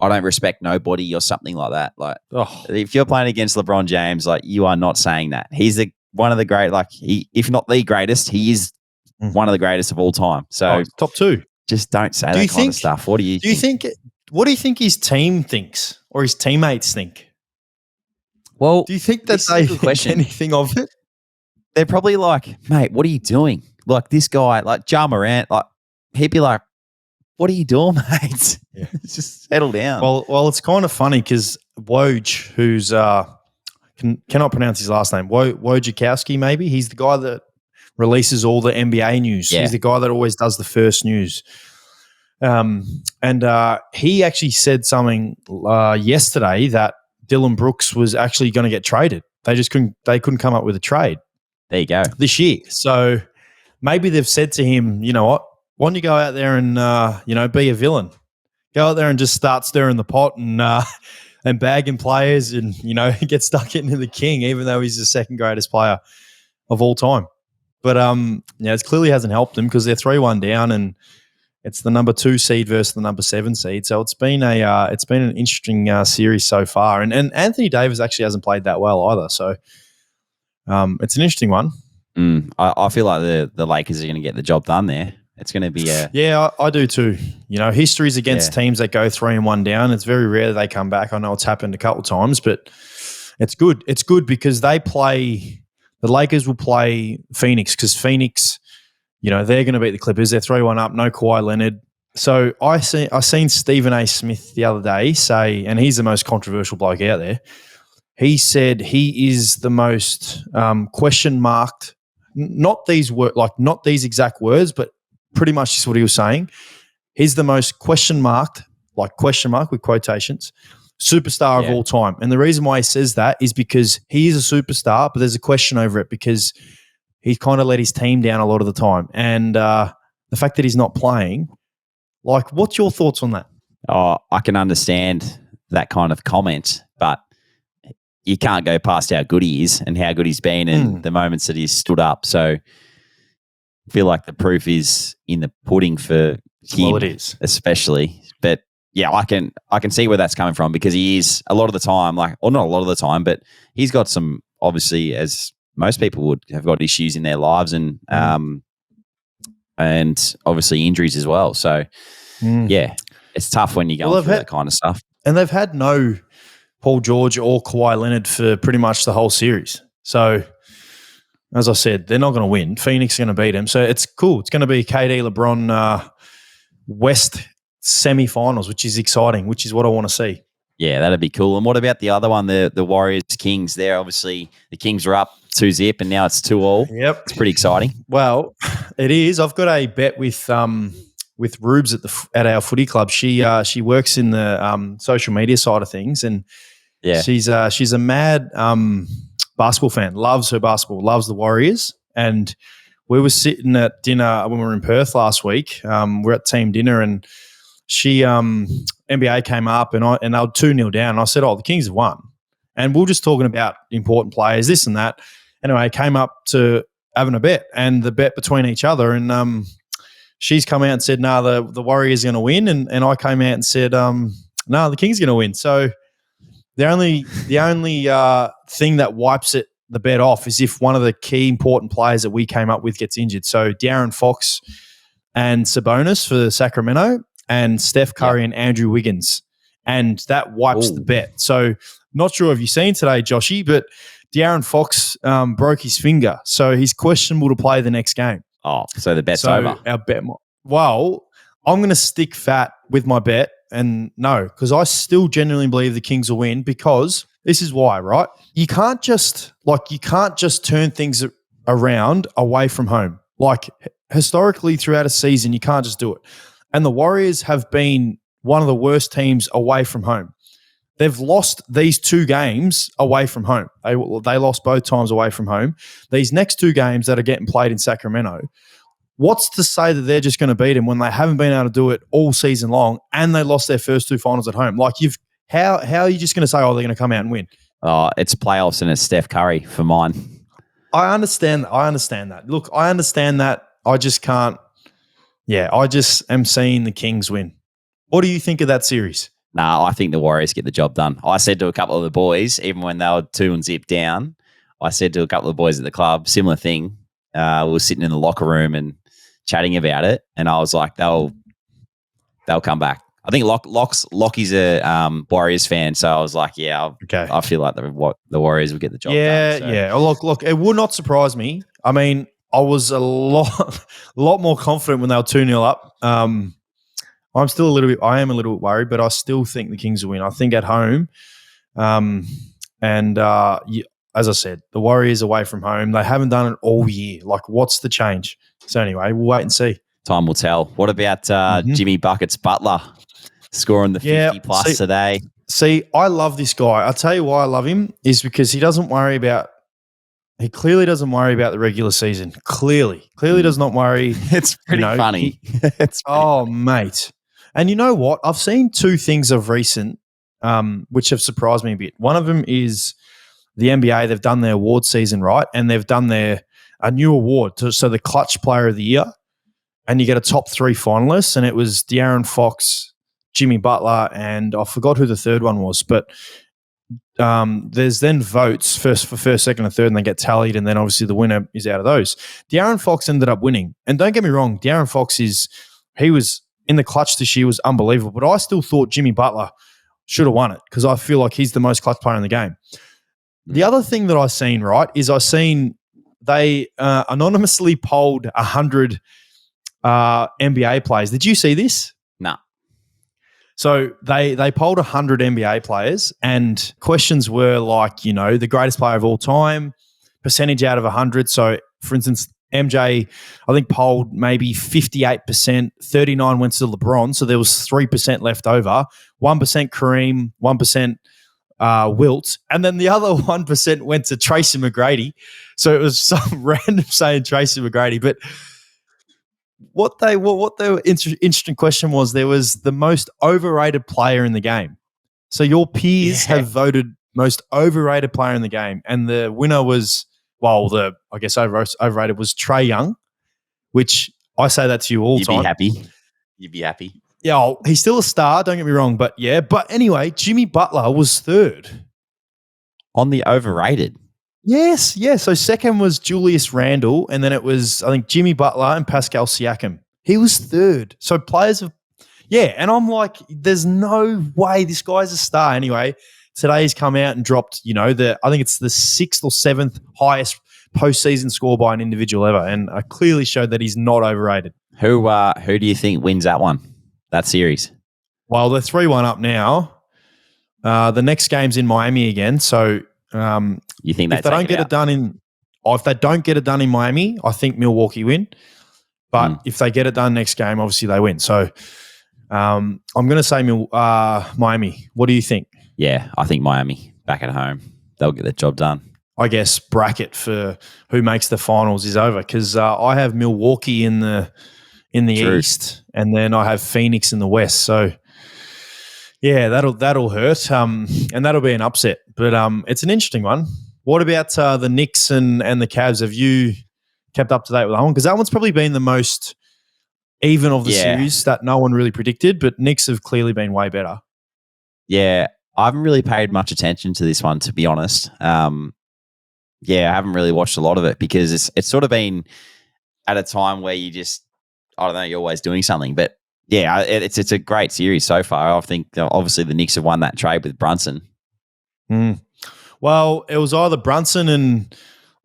don't respect nobody or something like that. Like, if you're playing against LeBron James, like, you are not saying that. He's one of the great, if not the greatest, he is one of the greatest of all time. So top two. Just don't say that kind of stuff. What do you think? What do you think his team thinks or his teammates think? Well, do you think that they think anything of it? They're probably like, mate, what are you doing? Like, this guy, like Ja Morant, like, he'd be like, what are you doing, mate? Yeah. Just settle down. Well, it's kind of funny because Woj, who's cannot pronounce his last name, Wojciechowski maybe, he's the guy that releases all the NBA news. Yeah. He's the guy that always does the first news. And he actually said something yesterday that Dylan Brooks was actually going to get traded. They couldn't come up with a trade. There you go. This year. So maybe they've said to him, you know what? Why don't you go out there and be a villain? Go out there and just start stirring the pot and bagging players and get stuck into the king, even though he's the second greatest player of all time. But it clearly hasn't helped them because they're 3-1 down and it's the number 2 seed versus the number 7 seed. So it's been an interesting series so far. And Anthony Davis actually hasn't played that well either. So it's an interesting one. I feel like the Lakers are going to get the job done there. It's going to be Yeah, I do too. History's against teams that go 3-1 down. It's very rare that they come back. I know it's happened a couple of times, but it's good. It's good because the Lakers will play Phoenix because Phoenix, they're going to beat the Clippers. They're 3-1 up, no Kawhi Leonard. So I seen Stephen A. Smith the other day say, and he's the most controversial bloke out there, he said he is the most question marked, not these exact words, but pretty much just what he was saying. He's the most question mark with quotations, superstar of all time. And the reason why he says that is because he is a superstar, but there's a question over it because he kind of let his team down a lot of the time. And the fact that he's not playing, what's your thoughts on that? I can understand that kind of comment, but you can't go past how good he is and how good he's been and the moments that he's stood up. So I feel like the proof is in the pudding for him, well, it is. Especially. But yeah, I can see where that's coming from because he is a lot of the time, not a lot of the time, but he's got some, obviously, as most people would have got issues in their lives and and obviously injuries as well. So, yeah, it's tough when you're going through that kind of stuff. And they've had no Paul George or Kawhi Leonard for pretty much the whole series. So, as I said, they're not going to win. Phoenix are going to beat them. So, it's cool. It's going to be KD, LeBron, West semi-finals, which is exciting, which is what I want to see. Yeah, that'd be cool. And what about the other one, the Warriors Kings? There, obviously, the Kings are up 2-0, and now it's 2-2. Yep, it's pretty exciting. Well, it is. I've got a bet with Rubes at our footy club. She works in the social media side of things, and she's a mad basketball fan. Loves her basketball. Loves the Warriors. And we were sitting at dinner when we were in Perth last week. We're at team dinner, and she NBA came up, and they were 2-0 down. And I said, "Oh, the Kings have won." And we were just talking about important players, this and that. Anyway, I came up to having a bet, and the bet between each other, and she's come out and said, "No, the Warriors are going to win," and I came out and said, "No, the Kings are going to win." So the only thing that wipes the bet off is if one of the key important players that we came up with gets injured. So De'Aaron Fox and Sabonis for Sacramento, and Steph Curry and Andrew Wiggins, and that wipes the bet. So not sure if you've seen today, Joshy, but De'Aaron Fox broke his finger, so he's questionable to play the next game. Oh, so the bet's over. Our bet. Well, I'm going to stick fat with my bet, and no, because I still genuinely believe the Kings will win. Because this is why, right? You can't just turn things around away from home. Like historically, throughout a season, you can't just do it. And the Warriors have been one of the worst teams away from home. They've lost these 2 games away from home. They lost both times away from home. These next 2 games that are getting played in Sacramento, what's to say that they're just going to beat them when they haven't been able to do it all season long, and they lost their first 2 finals at home? Like, how are you just going to say, oh, they're going to come out and win? Oh, it's playoffs and it's Steph Curry for mine. I understand that. Look, I understand that. I just can't. Yeah, I just am seeing the Kings win. What do you think of that series? No, I think the Warriors get the job done. I said to a couple of the boys, even when they were 2-0 down, I said to a couple of the boys at the club, similar thing. We were sitting in the locker room and chatting about it, and I was like, they'll come back. I think Lockie's a Warriors fan, so I was like, I feel like the Warriors will get the job done. So. Yeah. Look, it would not surprise me. I mean, I was a lot more confident when they were 2-0 up. I am a little bit worried, but I still think the Kings will win. I think at home, as I said, the Warriors away from home, they haven't done it all year. Like, what's the change? So anyway, we'll wait and see. Time will tell. What about Jimmy Buckets Butler scoring the 50+ today? See, I love this guy. I'll tell you why I love him is because he clearly doesn't worry about the regular season. Clearly does not worry. It's pretty funny. Mate. And you know what? I've seen 2 things of recent which have surprised me a bit. One of them is the NBA. They've done their award season, right? And they've done a new award. So the Clutch Player of the Year, and you get a top 3 finalists, and it was De'Aaron Fox, Jimmy Butler, and I forgot who the third one was, but there's then votes for first, second, and third, and they get tallied, and then obviously the winner is out of those. De'Aaron Fox ended up winning, and don't get me wrong, De'Aaron Fox he was in the clutch this year, was unbelievable, but I still thought Jimmy Butler should have won it because I feel like he's the most clutch player in the game. The other thing that I've seen, right, is they anonymously polled 100 NBA players. Did you see this? No. So they polled 100 NBA players, and questions were like, the greatest player of all time, percentage out of 100. So, for instance, MJ, I think polled maybe 58%, 39 went to LeBron, so there was 3% left over, 1% Kareem, 1% Wilt, and then the other 1% went to Tracy McGrady. So it was some random saying Tracy McGrady, but what the interesting question was, there was the most overrated player in the game. So your peers have voted most overrated player in the game, and the winner was, overrated was Trae Young, which I say that to you all the time. You'd be happy. Yeah, he's still a star, don't get me wrong, but yeah. But anyway, Jimmy Butler was third. On the overrated? Yes, yeah. So second was Julius Randle, and then it was, I think, Jimmy Butler and Pascal Siakam. He was third. So players have, yeah. And I'm like, there's no way this guy's a star. Anyway, today he's come out and dropped, I think it's the 6th or 7th highest postseason score by an individual ever. And I clearly showed that he's not overrated. Who do you think wins that series? Well, they're 3-1 up now. The next game's in Miami again. So you think if they don't get it done if they don't get it done in Miami, I think Milwaukee win. But if they get it done next game, obviously they win. So I'm going to say Miami. What do you think? Yeah, I think Miami back at home. They'll get the job done. I guess bracket for who makes the finals is over because I have Milwaukee in the East, and then I have Phoenix in the West. So yeah, that'll hurt, and that'll be an upset. But it's an interesting one. What about the Knicks and the Cavs? Have you kept up to date with that one? Because that one's probably been the most even of the series that no one really predicted, but Knicks have clearly been way better. Yeah, I haven't really paid much attention to this one, to be honest. I haven't really watched a lot of it because it's sort of been at a time where you just, I don't know, you're always doing something. But yeah, it's a great series so far. I think obviously the Knicks have won that trade with Brunson. Well, it was either Brunson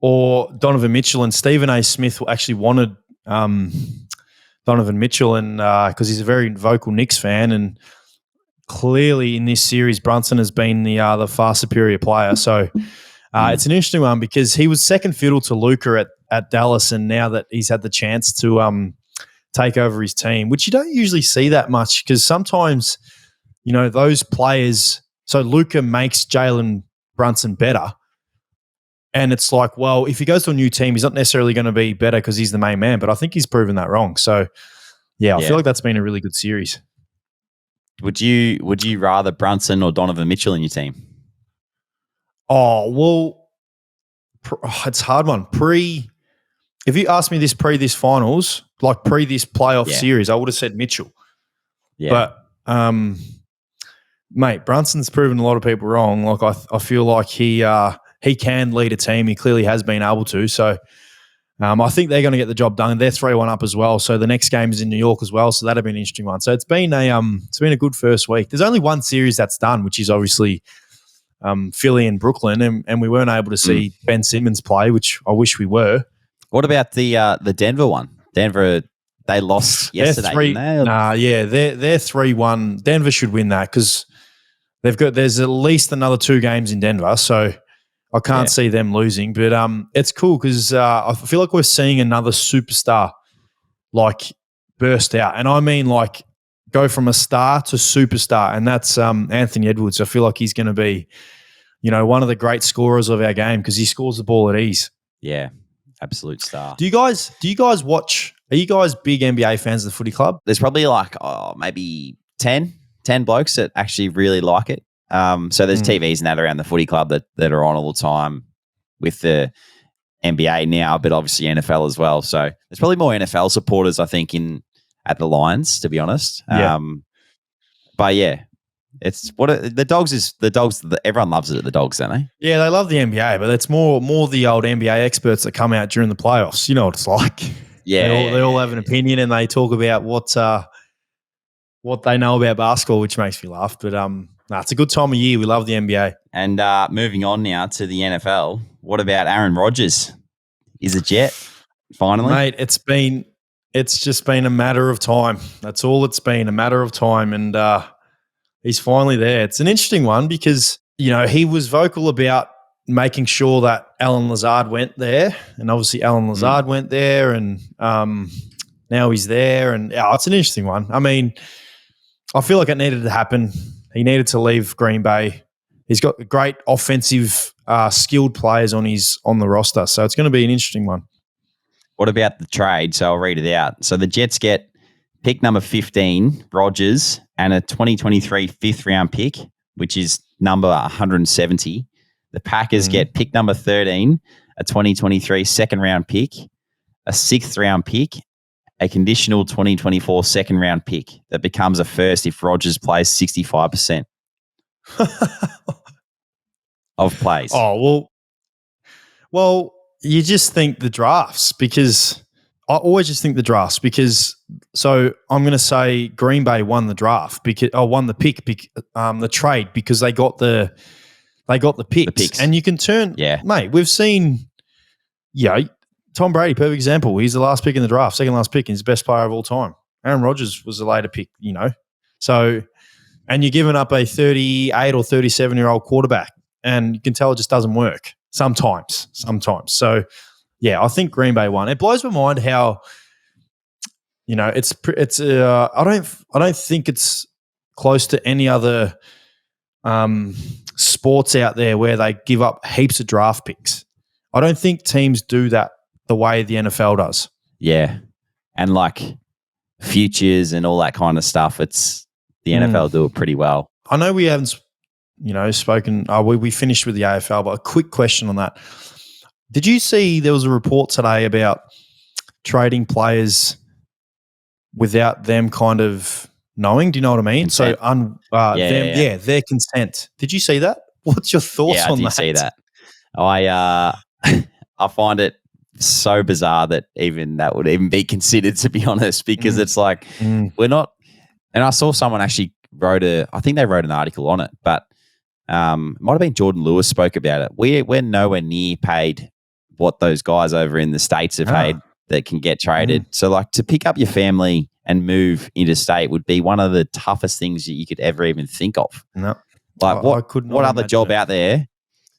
or Donovan Mitchell, and Stephen A. Smith actually wanted Donovan Mitchell, and because he's a very vocal Knicks fan, and clearly in this series Brunson has been the far superior player. So it's an interesting one because he was second fiddle to Luka at Dallas, and now that he's had the chance to take over his team, which you don't usually see that much because sometimes, those players, so Luka makes Jalen Brunson better. And it's like, well, if he goes to a new team, he's not necessarily going to be better because he's the main man, but I think he's proven that wrong. So, I feel like that's been a really good series. Would you rather Brunson or Donovan Mitchell in your team? Oh, well, it's a hard one. If you asked me this this finals, like this playoff series, I would have said Mitchell. Yeah. But, mate, Brunson's proven a lot of people wrong. Like I feel like he can lead a team. He clearly has been able to. So I think they're going to get the job done. They're 3-1 up as well. So the next game is in New York as well. So that'll be an interesting one. So it's been a good first week. There's only one series that's done, which is obviously Philly and Brooklyn, and we weren't able to see Ben Simmons play, which I wish we were. What about the Denver one? Denver, they lost yesterday. They're 3-1. Denver should win that because there's at least another 2 games in Denver, so I can't see them losing. But it's cool because I feel like we're seeing another superstar like burst out, and I mean like go from a star to superstar, and that's Anthony Edwards. I feel like he's going to be, one of the great scorers of our game because he scores the ball at ease. Yeah, absolute star. Do you guys watch? Are you guys big NBA fans of the Footy Club? There's probably like maybe 10 blokes that actually really like it. So there's TVs and that around the Footy Club that are on all the time with the NBA now, but obviously NFL as well. So there's probably more NFL supporters, I think, at the Lions, to be honest. Yeah. But yeah, it's the Dogs. Everyone loves it at the Dogs, don't they? Yeah, they love the NBA, but it's more the old NBA experts that come out during the playoffs. You know what it's like. Yeah, they all have an opinion and they talk about what they know about basketball, which makes me laugh. But it's a good time of year. We love the NBA. And moving on now to the NFL. What about Aaron Rodgers? Is it Jet finally? Mate, it's just been a matter of time. That's all it's been, a matter of time. And he's finally there. It's an interesting one because, he was vocal about making sure that Alan Lazard went there. And obviously Alan Lazard went there and now he's there. And it's an interesting one. I mean, I feel like it needed to happen. He needed to leave Green Bay. He's got great offensive skilled players on the roster. So it's going to be an interesting one. What about the trade? So I'll read it out. So the Jets get pick number 15, Rodgers, and a 2023 fifth-round pick, which is number 170. The Packers get pick number 13, a 2023 second-round pick, a sixth-round pick, a conditional 2024 second-round pick that becomes a first if Rodgers plays 65% of plays. Oh, well, Well, you just think the drafts because I always just think the drafts because so I'm going to say Green Bay won the draft because won the pick, the trade because they got the picks. And you can turn, mate. We've seen, Tom Brady, perfect example. He's the last pick in the draft, second last pick, and he's the best player of all time. Aaron Rodgers was a later pick, So, and you're giving up a 38 or 37-year-old quarterback, and you can tell it just doesn't work sometimes. So, I think Green Bay won. It blows my mind how, I don't think it's close to any other sports out there where they give up heaps of draft picks. I don't think teams do that the way the NFL does. Yeah. And like futures and all that kind of stuff, it's the NFL do it pretty well. I know we haven't, spoken. We finished with the AFL, but a quick question on that. Did you see there was a report today about trading players without them kind of knowing? Do you know what I mean? Consent. So, their consent. Did you see that? What's your thoughts on that? Yeah, I did see that. I find it so bizarre that that would even be considered, to be honest, because it's like we're not. And I saw someone actually I think they wrote an article on it, but might have been Jordan Lewis spoke about it. We're nowhere near paid what those guys over in the States have paid that can get traded. So like to pick up your family and move interstate would be one of the toughest things that you could ever even think of. No. Like what other job out there?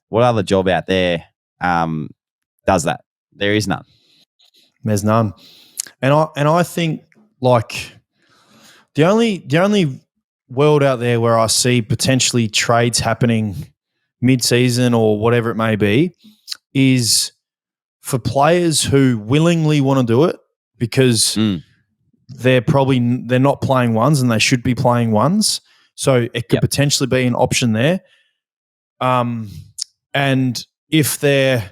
What other job out there does that? There is none. There's none. And I think like the only world out there where I see potentially trades happening mid-season or whatever it may be is for players who willingly want to do it because they're not playing ones and they should be playing ones. So it could potentially be an option there. And if they're,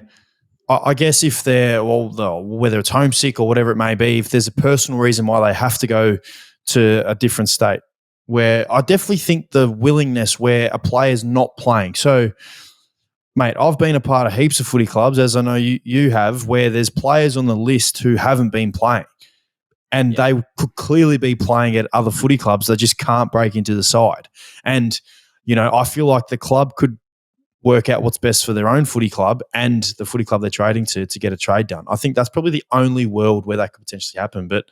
whether it's homesick or whatever it may be, if there's a personal reason why they have to go to a different state, where I definitely think the willingness where a player's not playing. So, mate, I've been a part of heaps of footy clubs, as I know you have, where there's players on the list who haven't been playing. And they could clearly be playing at other footy clubs. They just can't break into the side. And, I feel like the club could work out what's best for their own footy club and the footy club they're trading to get a trade done. I think that's probably the only world where that could potentially happen. But,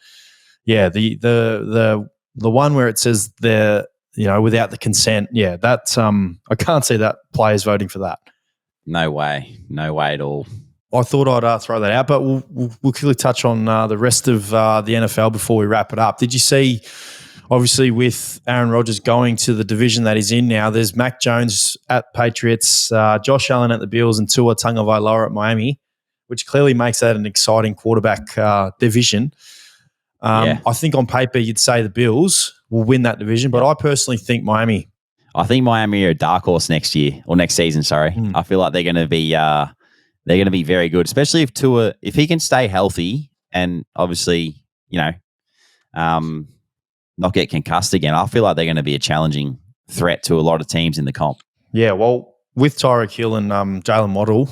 yeah, the one where it says they're, without the consent, that's I can't see that players voting for that. No way at all. I thought I'd throw that out, but we'll quickly touch on the rest of the NFL before we wrap it up. Did you see, obviously, with Aaron Rodgers going to the division that he's in now, there's Mac Jones at Patriots, Josh Allen at the Bills, and Tua Tagovailoa at Miami, which clearly makes that an exciting quarterback division. I think on paper you'd say the Bills will win that division, but I personally think Miami. I think Miami are a dark horse next year or next season. Sorry, I feel like they're going to be very good, especially if Tua, if he can stay healthy and obviously not get concussed again. I feel like they're going to be a challenging threat to a lot of teams in the comp. Yeah, well, with Tyreek Hill and Jalen Waddle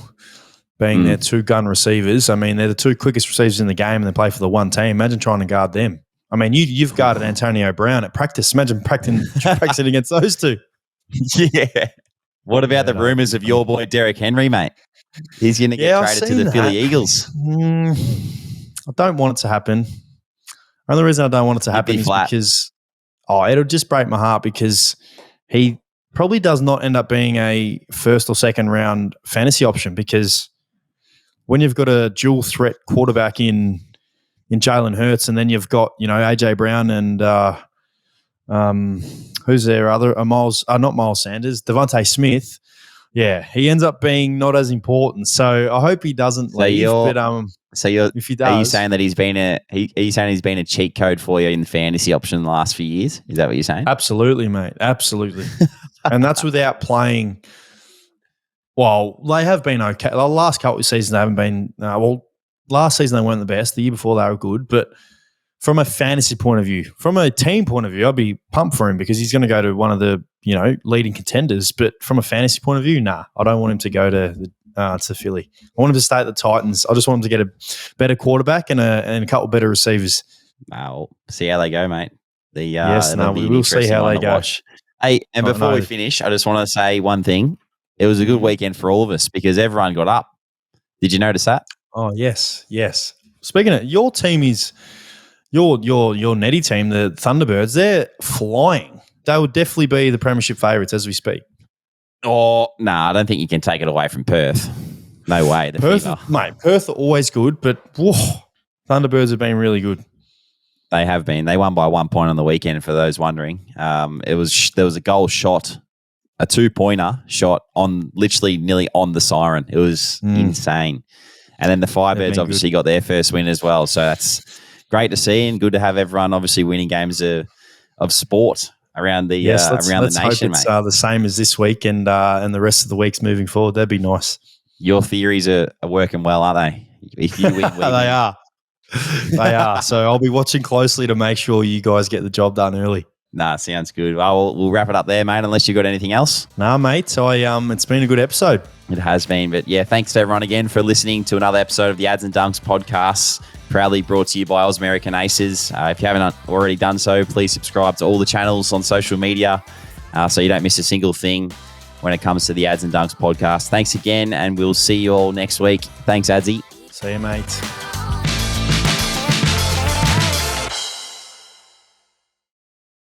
being their two gun receivers, I mean, they're the two quickest receivers in the game and they play for the one team. Imagine trying to guard them. I mean, you've guarded Antonio Brown at practice. Imagine practicing against those two. Yeah. What about the rumors of your boy Derrick Henry, mate? He's going to get traded to the Philly Eagles. I don't want it to happen. The only reason I don't want it to happen is because it'll just break my heart because he probably does not end up being a first or second round fantasy option because when you've got a dual threat quarterback in Jalen Hurts and then you've got, AJ Brown and who's their other not Miles Sanders, Devontae Smith. Yeah, he ends up being not as important. So I hope he doesn't leave. If he does, are you saying that he's been a cheat code for you in the fantasy option the last few years? Is that what you're saying? Absolutely, mate. Absolutely. And that's without playing. Well, they have been okay. The last couple of seasons they haven't been. Last season they weren't the best. The year before they were good, but from a fantasy point of view, from a team point of view, I'd be pumped for him because he's going to go to one of the leading contenders. But from a fantasy point of view, I don't want him to go to to Philly. I want him to stay at the Titans. I just want him to get a better quarterback and a couple better receivers. Wow, see how they go, mate. We will see how they go. Hey, and before we finish, I just want to say one thing. It was a good weekend for all of us because everyone got up. Did you notice that? Oh, yes. Speaking of, your team is your Netty team, the Thunderbirds. They're flying. They will definitely be the premiership favourites as we speak. Oh, no, I don't think you can take it away from Perth. No way. Perth are always good, but Thunderbirds have been really good. They have been. They won by 1 point on the weekend, for those wondering. There was a goal shot, a 2-pointer shot on literally nearly on the siren. It was insane. And then the Firebirds obviously got their first win as well. So that's great to see and good to have everyone obviously winning games of sport around the the nation, mate. It's the same as this week and the rest of the weeks moving forward. That'd be nice. Your theories are working well, aren't they? If you win, they are. They are. So I'll be watching closely to make sure you guys get the job done early. Nah, sounds good. Well, we'll wrap it up there, mate, unless you got anything else. Nah, mate. So it's been a good episode. It has been. But yeah, thanks to everyone again for listening to another episode of the Ads and Dunks podcast, proudly brought to you by Ausmerican Aces. If you haven't already done so, please subscribe to all the channels on social media so you don't miss a single thing when it comes to the Ads and Dunks podcast. Thanks again, and we'll see you all next week. Thanks, Adsy. See you, mate.